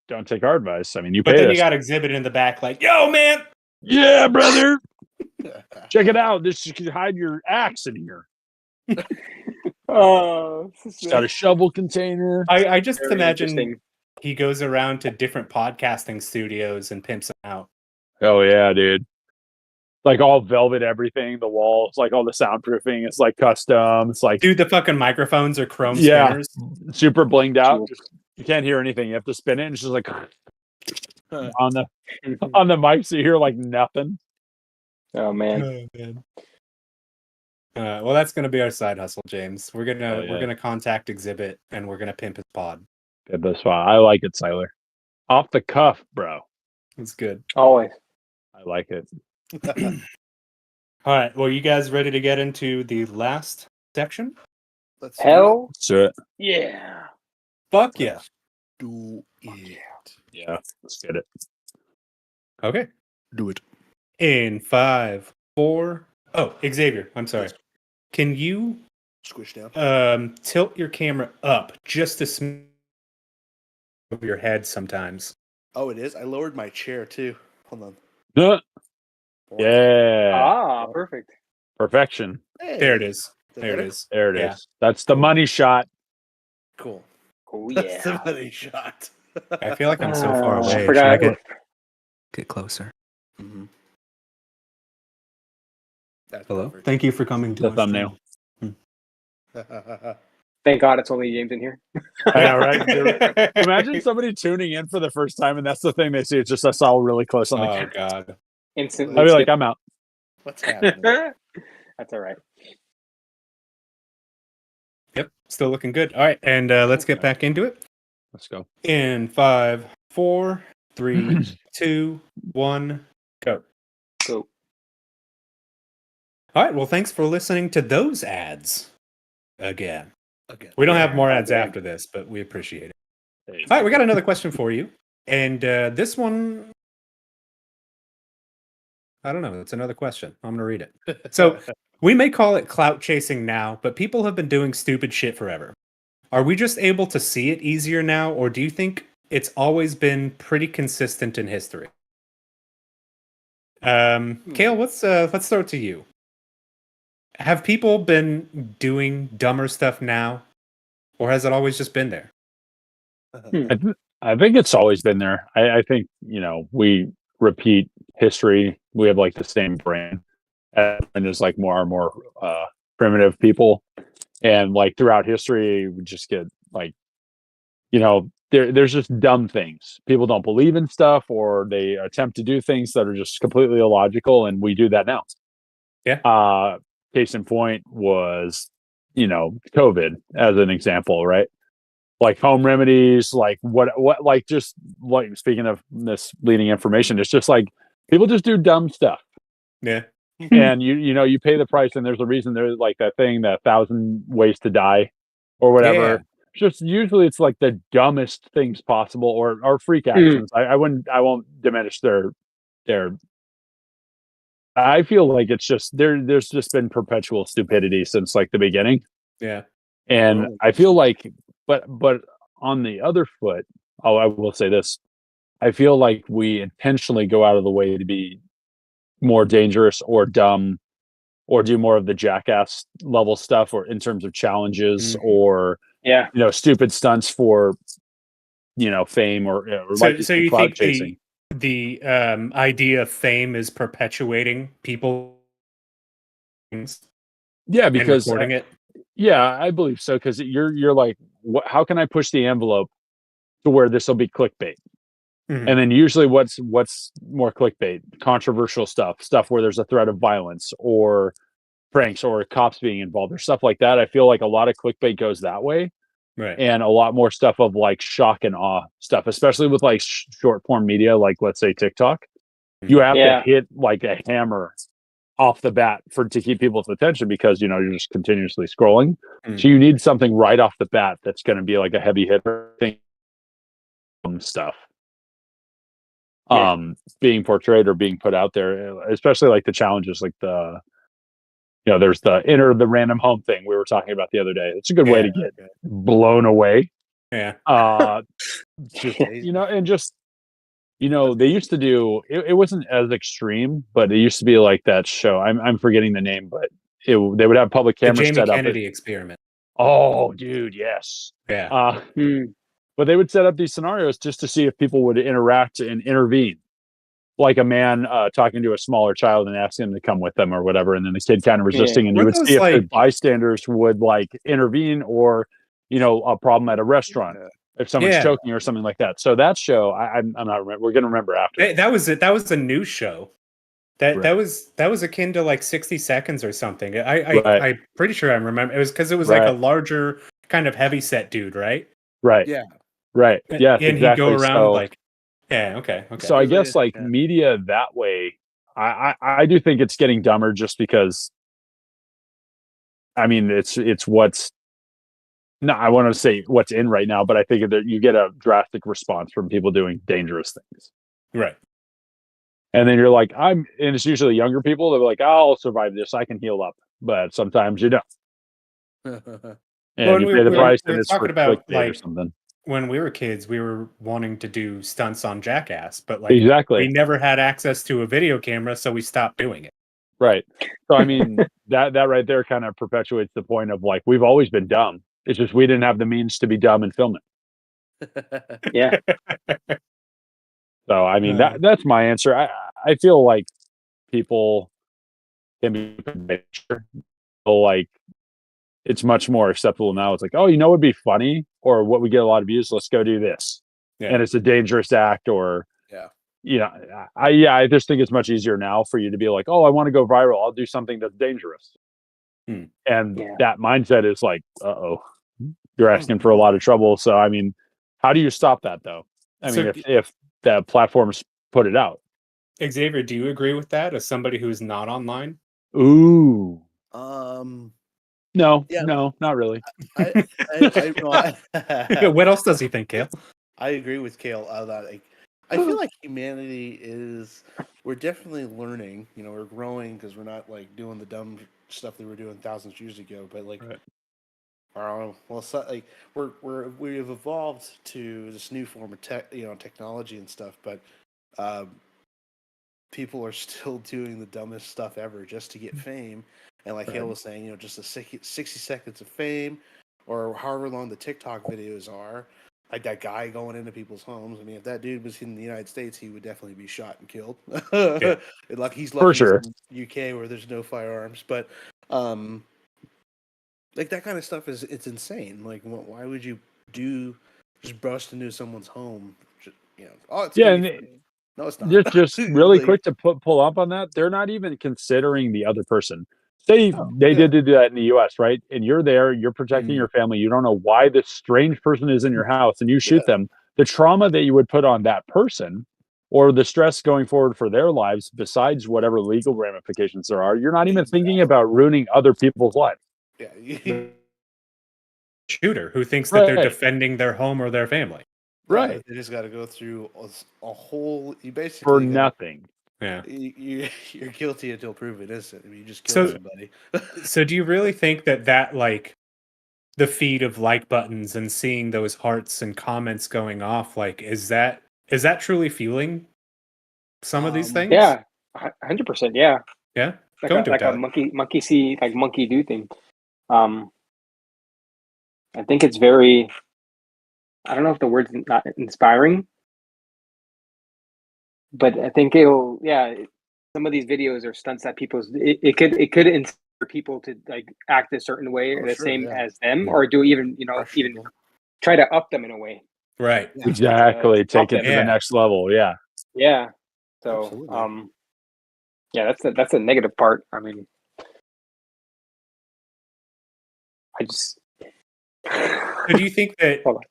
don't take our advice. I mean, you But pay then us. you got Exhibit in the back, like, yo, man. Yeah, brother. Check it out. This you can hide your axe in here. Oh, It's got a shovel container. I just very imagine interesting. he goes around to different podcasting studios and pimps them out. Oh yeah, dude. Like all velvet everything, the walls, like all the soundproofing, it's like custom. It's like Dude, the fucking microphones are chrome Yeah. spinners. super blinged out. Cool. You can't hear anything. You have to spin it and it's just like Huh. on the mic, so you hear like nothing. Oh man. Oh, man. Well, that's gonna be our side hustle, James. We're gonna Oh, yeah. we're gonna contact Exhibit and we're gonna pimp his pod. Yeah, that's fine. I like it, Tyler. Off the cuff, bro. It's good. Always. I like it. All right. Well, you guys ready to get into the last section? Let's do Hell So yeah. Fuck yeah. Do it. yeah, let's get it. Okay. Do it. In 5, 4. Oh, Xavier, I'm sorry. Can you Squish down. tilt your camera up just a smidge of your head sometimes? Oh, it is. I lowered my chair too. Hold on. Yeah. Ah, perfect. Perfection. Hey. There it is. There it better? is. There it is. Yeah. That's the money shot. Cool. Oh That's the yeah. money shot. I feel like I'm so far away. Should Forgot. I get closer? Mhm. That's Hello. perfect. Thank you for coming to The my thumbnail. Thank God it's only James in here. I know, right? stream. Imagine somebody tuning in for the first time and that's the thing they see. It's just us all really close on the Oh camera. God. Instantly. I'd be like, skip. I'm out. What's happening? That's all right. Yep. Still looking good. All right, and let's get back into it. Let's go. In 5, 4, 3, 2, 1, go. So All right. Well, thanks for listening to those ads again. Again. We don't have more ads Again. after this, but we appreciate it. Hey. All right, we got another question for you. And this one, I don't know. It's another question. I'm going to read it. So, We may call it clout chasing now, but people have been doing stupid shit forever. Are we just able to see it easier now, or do you think it's always been pretty consistent in history? Cale, let's throw it to you. Have people been doing dumber stuff now, or has it always just been there? I think it's always been there. I think, we repeat history. We have like the same brain, and there's like more and more primitive people, and like throughout history, we just get like, there's just dumb things. People don't believe in stuff, or they attempt to do things that are just completely illogical, and we do that now. Yeah. Case in point was, COVID as an example, right? Like home remedies, like what, like just like speaking of misleading information, it's just like people just do dumb stuff. Yeah. And you pay the price, and there's a reason. There's like that thing, that 1,000 ways to die or whatever. Yeah. Just usually it's like the dumbest things possible, or freak actions. I won't diminish their I feel like it's just there's just been perpetual stupidity since like the beginning. Yeah. And I feel like, but on the other foot, I will say this: I feel like we intentionally go out of the way to be more dangerous or dumb, or do more of the jackass level stuff, or in terms of challenges, or stupid stunts for fame, or so you think chasing. The idea of fame is perpetuating people? Yeah, because recording it. Yeah, I believe so, because you're like, how can I push the envelope to where this will be clickbait? Mm-hmm. And then usually what's more clickbait? Controversial stuff where there's a threat of violence, or pranks, or cops being involved, or stuff like that. I feel like a lot of clickbait goes that way. Right. And a lot more stuff of like shock and awe stuff, especially with like short form media, like let's say TikTok. You have to hit like a hammer off the bat to keep people's attention, because you're just continuously scrolling. So you need something right off the bat that's going to be like a heavy hitter thing, stuff being portrayed or being put out there, especially like the challenges, like there's the enter the random home thing we were talking about the other day. It's a good way to get blown away. Yeah. And just they used to do it wasn't as extreme, but it used to be like that show. I'm forgetting the name, but they would have public cameras the Jamie set Kennedy up. experiment. Oh, dude, yes. Yeah. But they would set up these scenarios just to see if people would interact and intervene. Like a man talking to a smaller child and asking him to come with them or whatever, and then the kid kind of resisting, and you would see if the bystanders would like intervene, or a problem at a restaurant if someone's choking or something like that. So that show, I'm not remember. We're gonna remember after. That was it. That was a news show. That was akin to like 60 Seconds or something. I'm pretty sure I remember. It was because it was like a larger kind of heavy set dude, right? Right. Yeah. Right. Yeah. And exactly. he'd go around like. Yeah. Okay. So I guess like media that way, I do think it's getting dumber, just because. I mean, it's what's. No, I want to say what's in right now, but I think that you get a drastic response from people doing dangerous things. Right. And then you're like, and it's usually younger people. They're like, I'll survive this. I can heal up. But sometimes you don't. And you pay the price, and it's talking about like or something. When we were kids, we were wanting to do stunts on Jackass, but like we never had access to a video camera, so we stopped doing it. Right. So I mean, that right there kind of perpetuates the point of like, we've always been dumb. It's just we didn't have the means to be dumb and film it. Yeah. So I mean, that's my answer. I feel like people can be like, it's much more acceptable now. It's like, oh, what'd be funny, or what would get a lot of views? Let's go do this. Yeah. And it's a dangerous act, or I just think it's much easier now for you to be like, oh, I want to go viral. I'll do something that's dangerous. And that mindset is like, you're asking for a lot of trouble. So I mean, how do you stop that though? I mean, if the platforms put it out. Xavier, do you agree with that as somebody who's not online? Ooh. No, not really. What else does he think, Cale? I agree with Cale that I feel like humanity is we're definitely learning. You know, we're growing because we're not like doing the dumb stuff that we were doing thousands of years ago. But like, Right. I don't know. Well, it's not, like we've evolved to this new form of technology and stuff. But um, people are still doing the dumbest stuff ever just to get fame. And like Hale was saying, you know, just the 60 seconds of fame, or however long the TikTok videos are. Like that guy going into people's homes. I mean, if that dude was in the United States, he would definitely be shot and killed. Yeah. Like he's For lucky sure. he's in the UK where there's no firearms. But like that kind of stuff it's insane. Like, why would you just burst into someone's home? You know, oh, it's Yeah, gonna and be funny. No, it's not. just really Like, quick to pull up on that, they're not even considering the other person. Say oh, they yeah. did do that in the US, right? And you're there, you're protecting your family, you don't know why this strange person is in your house and you shoot Yeah. them. The trauma that you would put on that person or the stress going forward for their lives, besides whatever legal ramifications there are, you're not even thinking about ruining other people's lives. Yeah. Shooter who thinks that they're Right. defending their home or their family. Right. They just got to go through a whole. You For basically nothing. Yeah. you're guilty until proven innocent. I mean, you just So- killed somebody. So do you really think that like the feed of like buttons and seeing those hearts and comments going off, like is that truly fueling some of these things? Yeah, 100%. Yeah, Yeah. like Go a into it, Tyler. monkey see, like monkey do thing. I think it's very. I don't know if the word's not inspiring, but I think it'll. Yeah, some of these videos are stunts that it could inspire people to like act a certain way, Oh, the sure, same yeah. as them, or do even even try to up them in a way. Right. Yeah. Exactly. Take it to Yeah. the next level. Yeah. Yeah. So, Absolutely. yeah, that's a negative part. I mean, I just. So do you think that Hold on.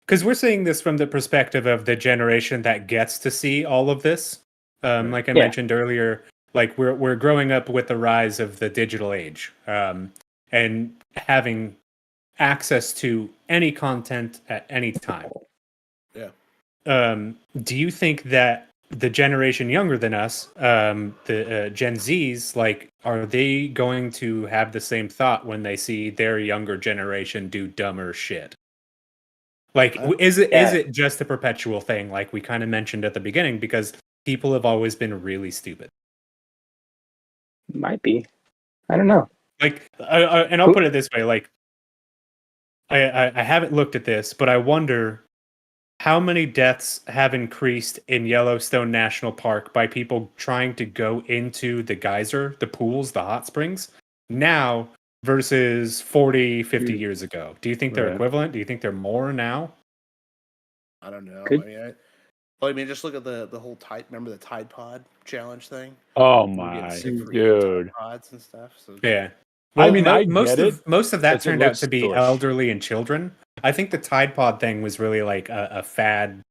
because we're seeing this from the perspective of the generation that gets to see all of this. Like I Yeah. mentioned earlier, like we're growing up with the rise of the digital age, and having access to any content at any time. Yeah. Do you think that the generation younger than us, the Gen Zs, like, are they going to have the same thought when they see their younger generation do dumber shit? Like, is it just a perpetual thing, like we kind of mentioned at the beginning, because people have always been really stupid? Might be. I don't know. Like, and I'll put it this way: like, I haven't looked at this, but I wonder how many deaths have increased in Yellowstone National Park by people trying to go into the geyser, the pools, the hot springs now versus 40, 50 years ago. Do you think they're equivalent? Do you think they're more now? I don't know. Could- I mean, just look at the whole Tide. Remember the Tide Pod challenge thing? Oh People getting my sick for eating dude. Tide Pods and stuff. So Yeah. Well, I mean, I most get of that it turned out looks to be delish. elderly and children. I think the Tide Pod thing was really like a fad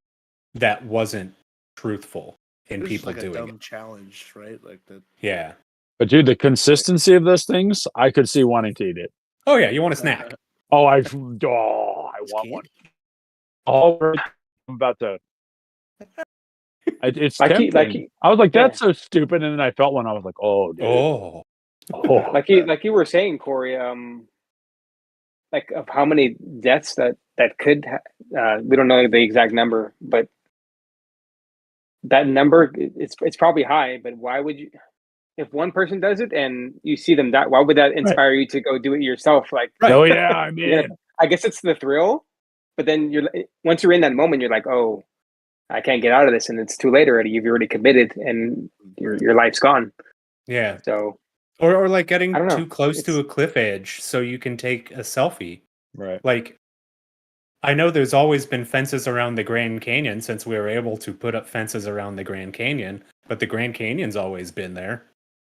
that wasn't truthful in it was just people like a doing dumb it. challenge, right? Like the Yeah. But dude, the consistency of those things, I could see wanting to eat it. Oh yeah, you want a snack? Oh, I want one. Oh, I'm about to. It's tempting. I was like, that's so stupid, and then I felt one. I was like, oh, dude. Oh. Like you were saying, Corey. Like of how many deaths that could. We don't know the exact number, but that number it's probably high. But why would you? If one person does it and you see them die, why would that inspire you to go do it yourself? Like, Oh yeah, I mean, I guess it's the thrill, but then once you're in that moment, you're like, oh, I can't get out of this, and it's too late already. You've already committed, and your life's gone. Yeah. So, or like getting I don't know. too close to a cliff edge so you can take a selfie. right. Like, I know there's always been fences around the Grand Canyon since we were able to put up fences around the Grand Canyon, but the Grand Canyon's always been there.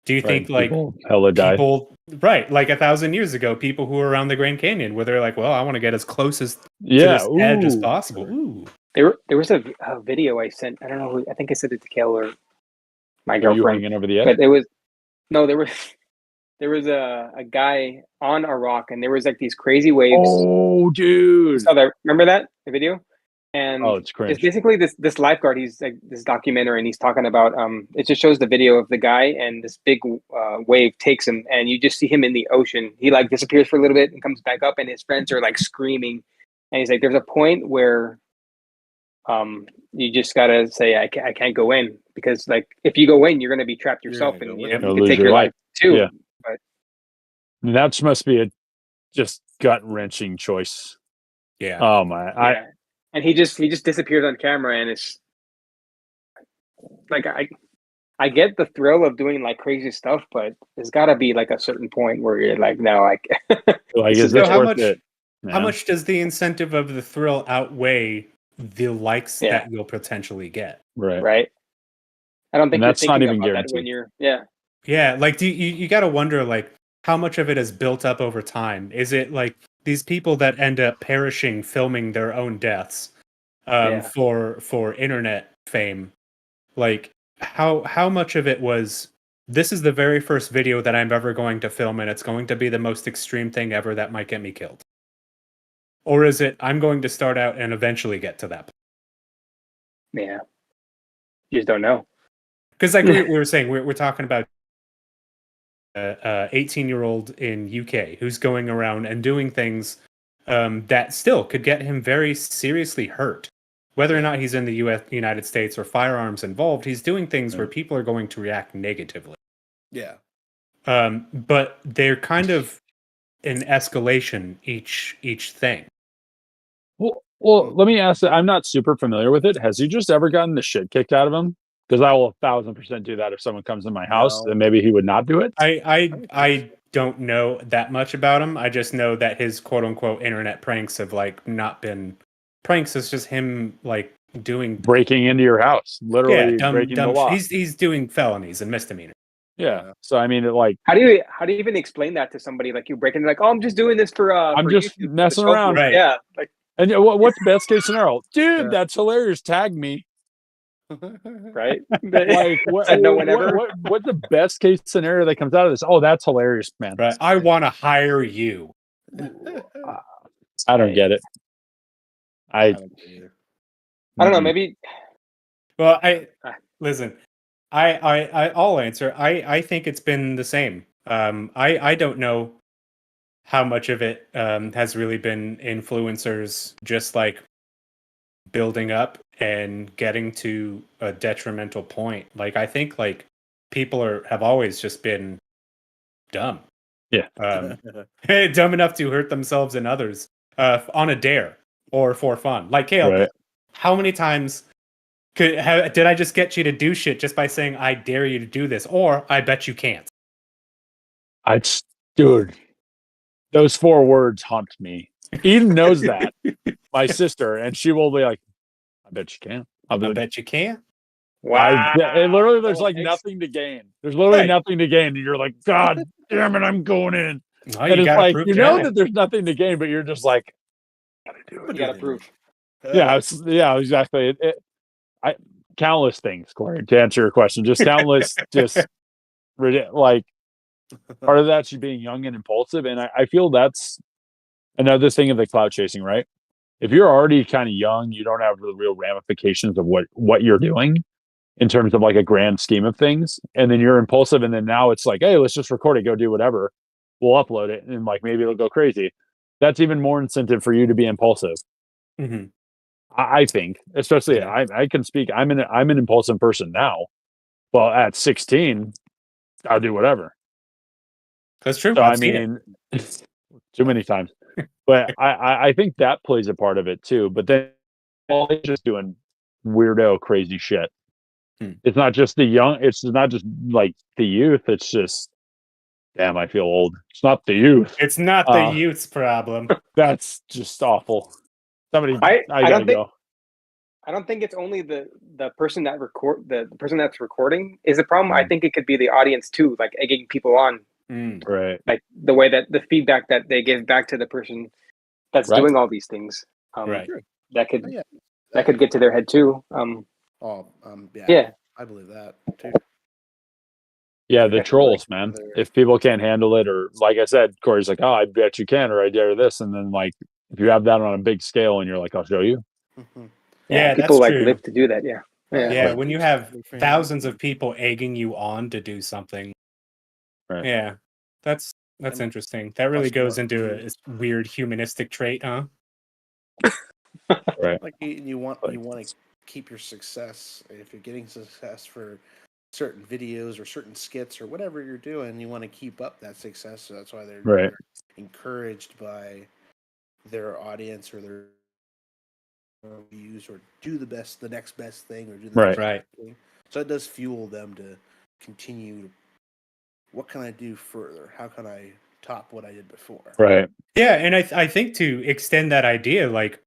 Do you think like people right, like 1,000 years ago, people who were around the Grand Canyon where they're like, well, I want to get as close as to this edge as possible. Ooh. There was a video I sent. I don't know who. I think I sent it to Cale or my girlfriend. You hanging over the edge? But there was a guy on a rock, and there was like these crazy waves. Oh, dude! You saw that? Remember that the video? And Oh, it's cringe. it's basically this lifeguard. He's like this documentary, and he's talking about it just shows the video of the guy, and this big wave takes him, and you just see him in the ocean. He like disappears for a little bit and comes back up, and his friends are like screaming, and he's like, "There's a point where you just gotta say I can't go in, because like if you go in, you're gonna be trapped yourself, and you could take your life too." Yeah. But that must be a just gut wrenching choice. Yeah. Oh my! Yeah. And he just disappears on camera, and it's like I get the thrill of doing like crazy stuff, but there's got to be like a certain point where you're like, no, like is this worth it? How much does the incentive of the thrill outweigh the likes that you'll potentially get? Right. I don't think that's not even guaranteed that when you're like you got to wonder like how much of it is built up over time. Is it like these people that end up perishing filming their own deaths for internet fame? Like how much of it was, this is the very first video that I'm ever going to film and it's going to be the most extreme thing ever that might get me killed? Or is it, I'm going to start out and eventually get to that point? Yeah. You just don't know. Because like we were saying, we're talking about 18-year-old in UK who's going around and doing things that still could get him very seriously hurt. Whether or not he's in the United States or firearms involved, he's doing things where people are going to react negatively. Yeah. But they're kind of an escalation each thing. Well, let me ask. I'm not super familiar with it. Has he just ever gotten the shit kicked out of him? Because I will 1,000% do that if someone comes in my house. Then maybe he would not do it. I don't know that much about him. I just know that his quote unquote internet pranks have like not been pranks. It's just him like breaking into your house, literally breaking the law. He's doing felonies and misdemeanors. Yeah. So I mean, how do you even explain that to somebody? Like you break into like, oh, I'm just doing this for I'm just YouTube, messing around. Right. Yeah. Like, and what's best case scenario, dude? That's hilarious. Tag me. Right. Like what's the best case scenario that comes out of this? Oh, that's hilarious, man. Right. I want to hire you. I don't get it. I don't know. Maybe. Well, listen. I'll answer. I think it's been the same. I don't know how much of it has really been influencers just like building up and getting to a detrimental point. Like I think like people have always just been dumb. Yeah. Dumb enough to hurt themselves and others on a dare or for fun. Like Cale, how many times did I just get you to do shit just by saying I dare you to do this, or I bet you can't? Dude, those 4 words haunt me. Eden knows that, my sister, and she will be like, I bet you can. I bet you can. Wow. Literally, there's like nothing to gain. There's literally nothing to gain. And you're like, God damn it, I'm going in. Oh, and it's like, you know that there's nothing to gain, but you're just like, gotta do it. You gotta prove. Yeah, exactly. Countless things, Corey, to answer your question. Just countless, like part of that's you being young and impulsive. And I feel that's another thing of the clout chasing, right? If you're already kind of young, you don't have the real ramifications of what you're doing in terms of like a grand scheme of things. And then you're impulsive. And then now it's like, hey, let's just record it, go do whatever. We'll upload it. And like, maybe it'll go crazy. That's even more incentive for you to be impulsive. Mm-hmm. I think, especially I can speak. I'm an impulsive person now. Well, at 16, I'll do whatever. That's true. So, I mean, too many times. But I think that plays a part of it too. But then all they're just doing weirdo, crazy shit. It's not just the young. It's not just like the youth. It's just, damn, I feel old. It's not the youth. It's not the youth's problem. That's just awful. Somebody, I gotta go. I don't think it's only the person that the person that's recording is the problem. I think it could be the audience too, like egging people on. Right. Like the way that the feedback that they give back to the person that's doing all these things. That could get to their head too. Yeah. I believe that too. Yeah, the trolls, man. If people can't handle it, or like I said, Corey's like, oh, I bet you can, or I dare this. And then like, if you have that on a big scale and you're like, I'll show you. Yeah, people that's like true. live to do that. Yeah. Yeah, when you have thousands of people egging you on to do something. Right. Yeah, that's interesting. That really goes into a weird humanistic trait, huh? Right. Like you want to keep your success. If you're getting success for certain videos or certain skits or whatever you're doing, you want to keep up that success. So that's why they're encouraged by their audience or their views, or do the next best thing, or do the next right. thing. So it does fuel them to continue. What can I do further? How can I top what I did before? Right. Yeah, and I think to extend that idea, like,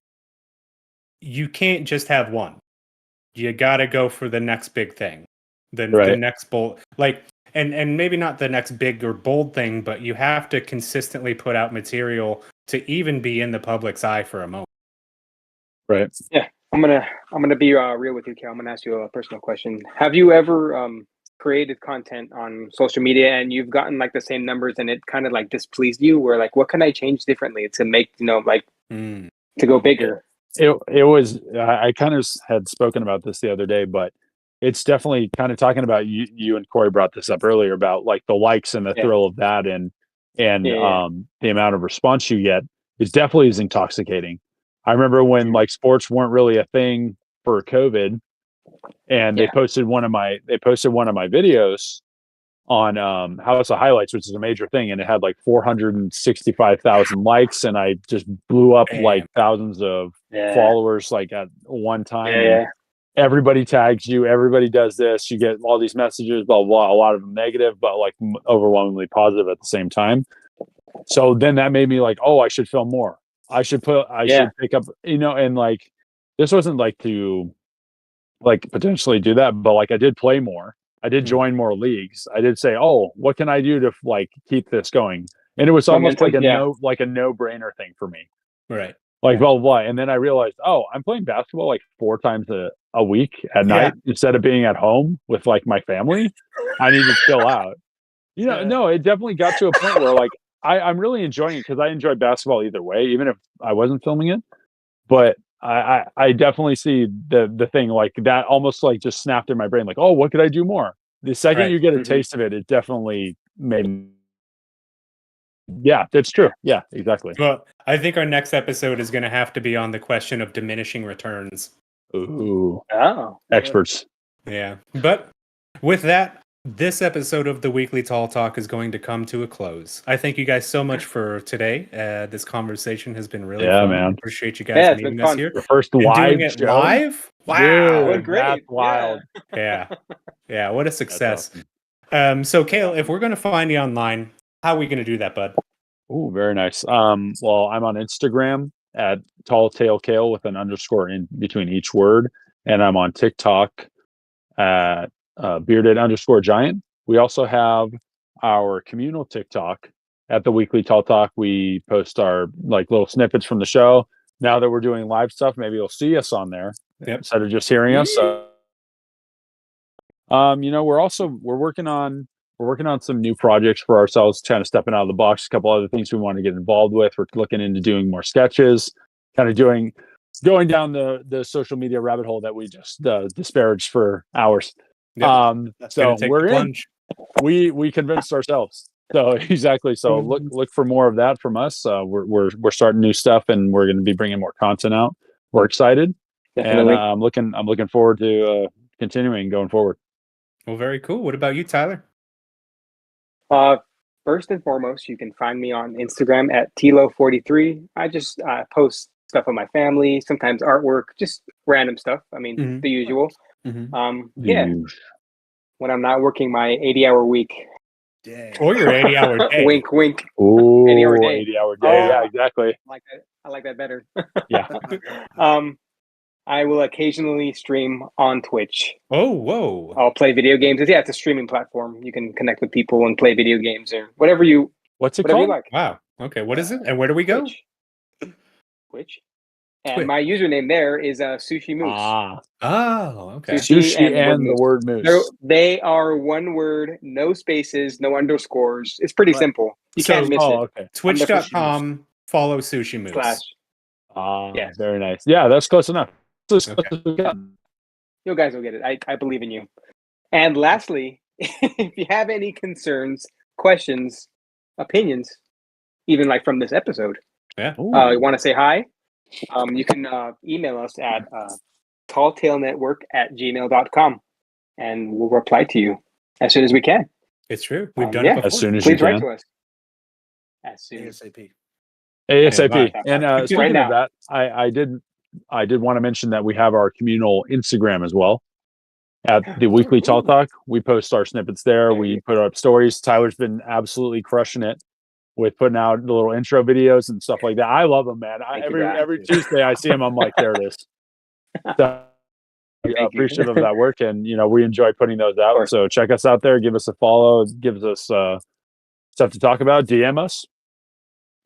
you can't just have one. You got to go for the next big thing, the next bold, like, and maybe not the next big or bold thing, but you have to consistently put out material to even be in the public's eye for a moment. Right. Yeah, I'm gonna be real with you, Cal. I'm gonna ask you a personal question. Have you ever created content on social media and you've gotten like the same numbers and it kind of like displeased you? Where like, what can I change differently to make like to go bigger? It was. I kind of had spoken about this the other day, but it's definitely kind of talking about you and Corey brought this up earlier about like the likes and the thrill of that and the amount of response you get is definitely is intoxicating. I remember when like sports weren't really a thing for COVID, and they posted one of my videos on House of Highlights, which is a major thing, and it had like 465,000 likes, and I just blew up like thousands of followers like at one time. And everybody tags you, everybody does this, you get all these messages, blah blah, a lot of them negative, but like overwhelmingly positive at the same time. So then that made me like, oh, I should film more. I should pick up, and like this wasn't like to like potentially do that, but like I did play more. I did join more leagues. I did say, oh, what can I do to like keep this going? And it was almost like a no-brainer thing for me. Right. Like blah, blah, blah. And then I realized, oh, I'm playing basketball like 4 times a week at night instead of being at home with like my family. I need to chill out. No, it definitely got to a point where like I'm really enjoying it because I enjoy basketball either way, even if I wasn't filming it. But I definitely see the thing like that almost like just snapped in my brain like, oh, what could I do more? The second you get a taste of it, it definitely made. Yeah, that's true. Yeah, exactly. Well, I think our next episode is going to have to be on the question of diminishing returns. Ooh. Oh. Experts. Yeah. But with that, this episode of the Weekly Tall Talk is going to come to a close. I thank you guys so much for today. This conversation has been really fun. Man. I appreciate you guys meeting us here. The first live doing it show? live? Wow. Dude, great. That's wild. Yeah. Yeah, what a success. Awesome. So Cale, if we're going to find you online, how are we going to do that, bud? Ooh, very nice. Well, I'm on Instagram at talltailcale with an underscore in between each word. And I'm on TikTok at bearded_giant. We also have our communal TikTok at the Weekly Tall Talk. We post our like little snippets from the show. Now that we're doing live stuff, maybe you'll see us on there instead of just hearing us. We're working on some new projects for ourselves, kind of stepping out of the box. A couple other things we want to get involved with. We're looking into doing more sketches, kind of going down the social media rabbit hole that we just disparaged for hours. So we're in. We convinced ourselves. So exactly. So look for more of that from us. We're starting new stuff, and we're going to be bringing more content out. We're excited, and I'm looking forward to continuing going forward. Well, very cool. What about you, Tyler? First and foremost, you can find me on Instagram at Tilo43. I just post stuff on my family, sometimes artwork, just random stuff. I mean, the usual. When I'm not working my 80-hour week. Dang. Or your 80-hour day. Wink, wink. Ooh, 80-hour day. 80-hour day. Yeah, exactly. I like that better. Yeah. I will occasionally stream on Twitch. Oh, whoa. I'll play video games. It's a streaming platform. You can connect with people and play video games or whatever you What's it called? You like. Wow. Okay, what is it? And where do we go? Twitch. And my username there is Sushi Moose. Oh, okay. Sushi and the word moose. They are one word, no spaces, no underscores. It's pretty simple. You can't miss it. Okay. Twitch.com, follow Sushi Moose. / Very nice. Yeah, that's close enough. Okay. You guys will get it. I believe in you. And lastly, if you have any concerns, questions, opinions, even like from this episode, Yeah. you want to say hi, you can email us at talltailnetwork@gmail.com, and we'll reply to you as soon as we can. It's true. We've done it yeah. before. As soon as you Please write can. to us. As soon as ASAP. ASAP. Yeah. And Right speaking now. of that, I did want to mention that we have our communal Instagram as well. At the Weekly Tall Talk, we post our snippets there. We put up stories. Tyler's been absolutely crushing it with putting out the little intro videos and stuff like that. I love them, man. Every Tuesday I see him, I'm like, there it is. So appreciative of that work, and we enjoy putting those out. So check us out there. Give us a follow. It gives us stuff to talk about. DM us.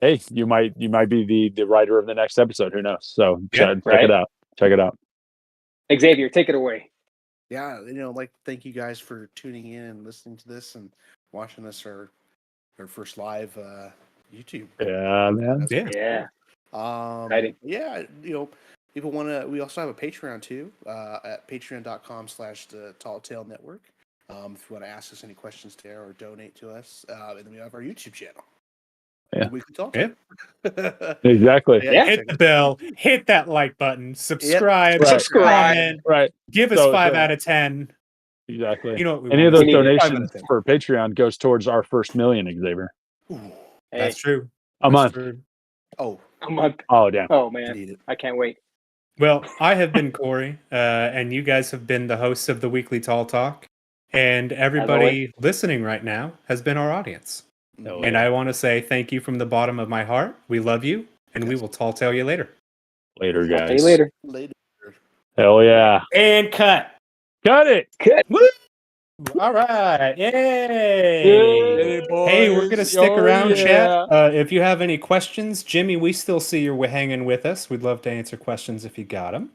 Hey, you might be the writer of the next episode. Who knows? So check it out. Check it out. Xavier, take it away. Yeah, thank you guys for tuning in and listening to this and watching us our first live YouTube. Yeah, man. Yeah. Exciting. Yeah, people want to. We also have a Patreon too at patreon.com/the Tall Tail Network. If you want to ask us any questions there or donate to us, and then we have our YouTube channel. Yeah. We can talk. Yeah. Exactly. Yeah. Hit the bell. Hit that like button. Subscribe. Right. Comment. Right. Give us 5 out of 10. Exactly. You know what we Any of want. those donations for Patreon goes towards our first million, Xavier. That's true. A month. True. Oh, A month. Oh, damn. Oh man, I can't wait. Well, I have been Corey, and you guys have been the hosts of the Weekly Tall Talk, and everybody listening right now has been our audience. Oh, and I want to say thank you from the bottom of my heart. We love you, and we will tall tale you later. Later, guys. See you later. Hell yeah. And cut. Cut it. Cut. Woo! All right. Yay. Hey, we're going to stick around, chat. If you have any questions, Jimmy, we still see you're hanging with us. We'd love to answer questions if you got them.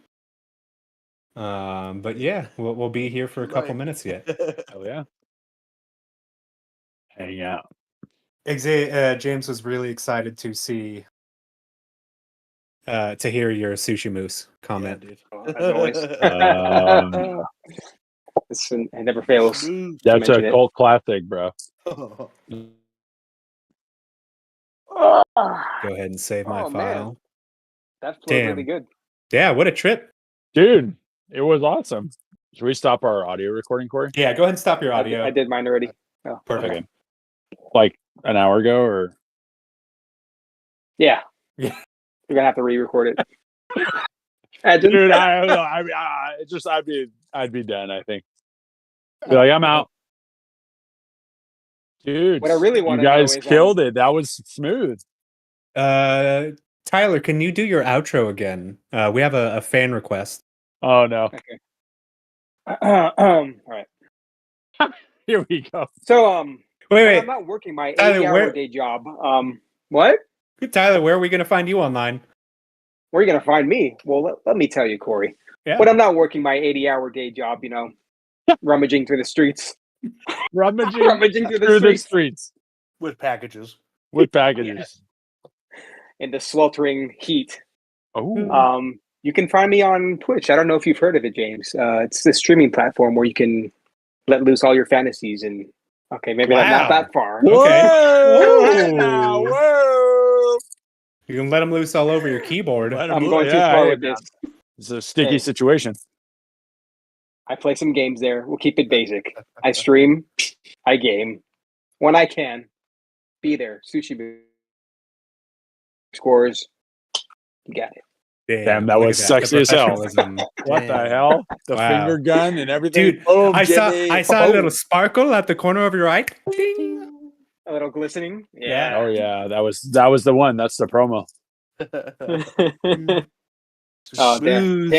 But yeah, we'll be here for a couple minutes yet. Oh, yeah. Hang out. James was really excited to see to hear your Sushi Moose comment. Yeah, dude. As always. It never fails. That's a cult classic, bro. Go ahead and save my file. Man. That flowed really good. Yeah, what a trip. Dude, it was awesome. Should we stop our audio recording, Corey? Yeah, go ahead and stop your audio. I did mine already. Oh, perfect. Okay. Like an hour ago, or? Yeah. You're going to have to re-record it. Dude, I'd be done, I think. Be like, I'm out. Dude, what I really want you guys killed it. That was smooth. Tyler, can you do your outro again? We have a fan request. Oh no. Okay. All right. Here we go. So wait. I'm not working my 80-hour day job. What? Tyler, where are we going to find you online? Where are you going to find me? Well, let me tell you, Corey. Yeah. When I'm not working my 80-hour day job, rummaging through the streets. rummaging through the streets. With packages. In the sweltering heat. Oh. You can find me on Twitch. I don't know if you've heard of it, James. It's the streaming platform where you can let loose all your fantasies and maybe not that far. Okay. Whoa. You can let them loose all over your keyboard. I'm going too far with this. It's a sticky situation. I play some games there. We'll keep it basic. I stream. I game. When I can, be there. Sushi scores. You got it. Damn, that was sexy as hell. What the hell? The finger gun and everything. Dude, I saw a little sparkle at the corner of your eye. Ding. A little glistening. Yeah. Oh yeah, that was the one. That's the promo. Oh damn.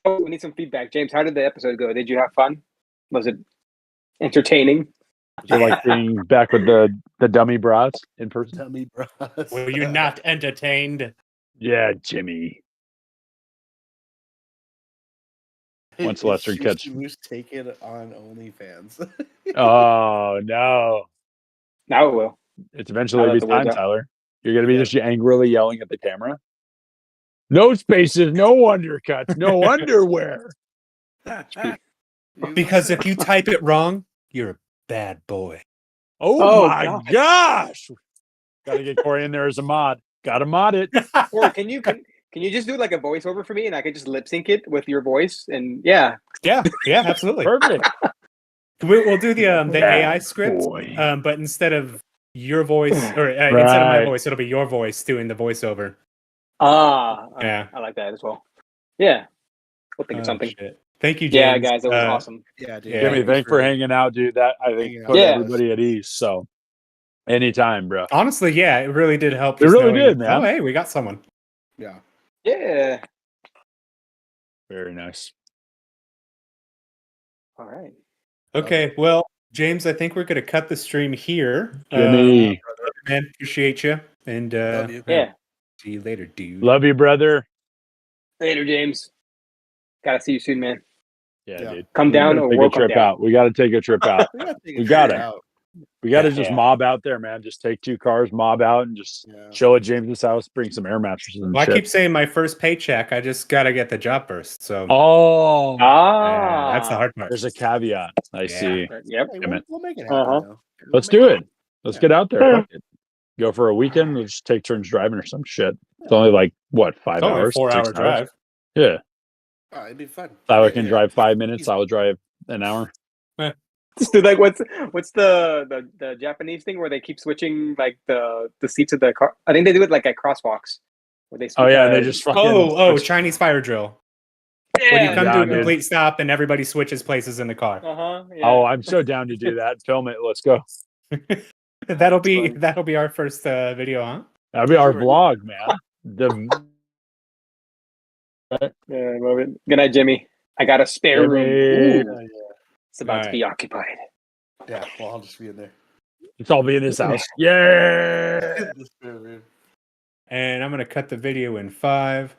We need some feedback, James. How did the episode go? Did you have fun? Was it entertaining? You like being back with the dummy bras in person? Dummy bras. Were you not entertained? Yeah, Jimmy. Once Lester catch. Who's taken on OnlyFans? Oh no! Now it will. It's eventually be time, Tyler. You're gonna be just angrily yelling at the camera. No spaces, no undercuts, no underwear. Because if you type it wrong, you're a bad boy. Oh, Oh, my God. gosh. Got to get Corey in there as a mod. Got to mod it. Or can you just do like a voiceover for me and I could just lip sync it with your voice? And yeah. Yeah, absolutely. Perfect. We'll do the AI Bad script, boy. but instead of your voice or instead of my Right. voice, it'll be your voice doing the voiceover. Yeah. I like that as well. Yeah. We'll think of Oh, something. shit. Thank you, James. Yeah, guys, it was awesome. Yeah, dude. Yeah. Jimmy, thanks for hanging out, dude. That I think hanging out put with everybody at ease. So anytime, bro. Honestly, yeah, it really did help. It just really knowing, did, man. Oh, hey, we got someone. Yeah. Yeah. Very nice. All right. Okay, well, James, I think we're going to cut the stream here. Jimmy. Man, appreciate you. And Love you. Yeah. see you later, dude. Love you, brother. Later, James. Gotta see you soon, man. Yeah, dude. Come We down gotta or take we'll a come trip down. out. We got to take a trip out. We gotta. Out. We got to Yeah. just mob out there, man. Just take 2 cars, mob out, and just chill at James's house. Bring some air mattresses and Well, shit. I keep saying my first paycheck. I just got to get the job first. So Oh, that's the hard part. there's a caveat. I see. Yep. Hey, Damn it. we'll make it happen, though. Let's do it. Let's get out there. Fuck it. Go for a weekend. We'll just take turns driving or some shit. It's only like what, 5 It's only a hours? 4-hour 6 hours? drive. Yeah. Oh, it'd be fun. Tyler can drive 5 minutes. I will drive an hour. Dude, like what's the Japanese thing where they keep switching like the seats of the car? I think they do it like at crosswalks where they. Oh yeah, they just fucking. switch. Chinese fire drill. Yeah, When you come to a dude. complete stop and everybody switches places in the car. Yeah. Oh, I'm so down to do that. Film it. Let's go. That'll be our first video, huh? That'll be our vlog, man. Yeah, love it. Good night, Jimmy. I got a spare room. Ooh, it's about to be occupied. Yeah, well, I'll just be in there. Let's all be in this house. Yeah. And I'm gonna cut the video in 5,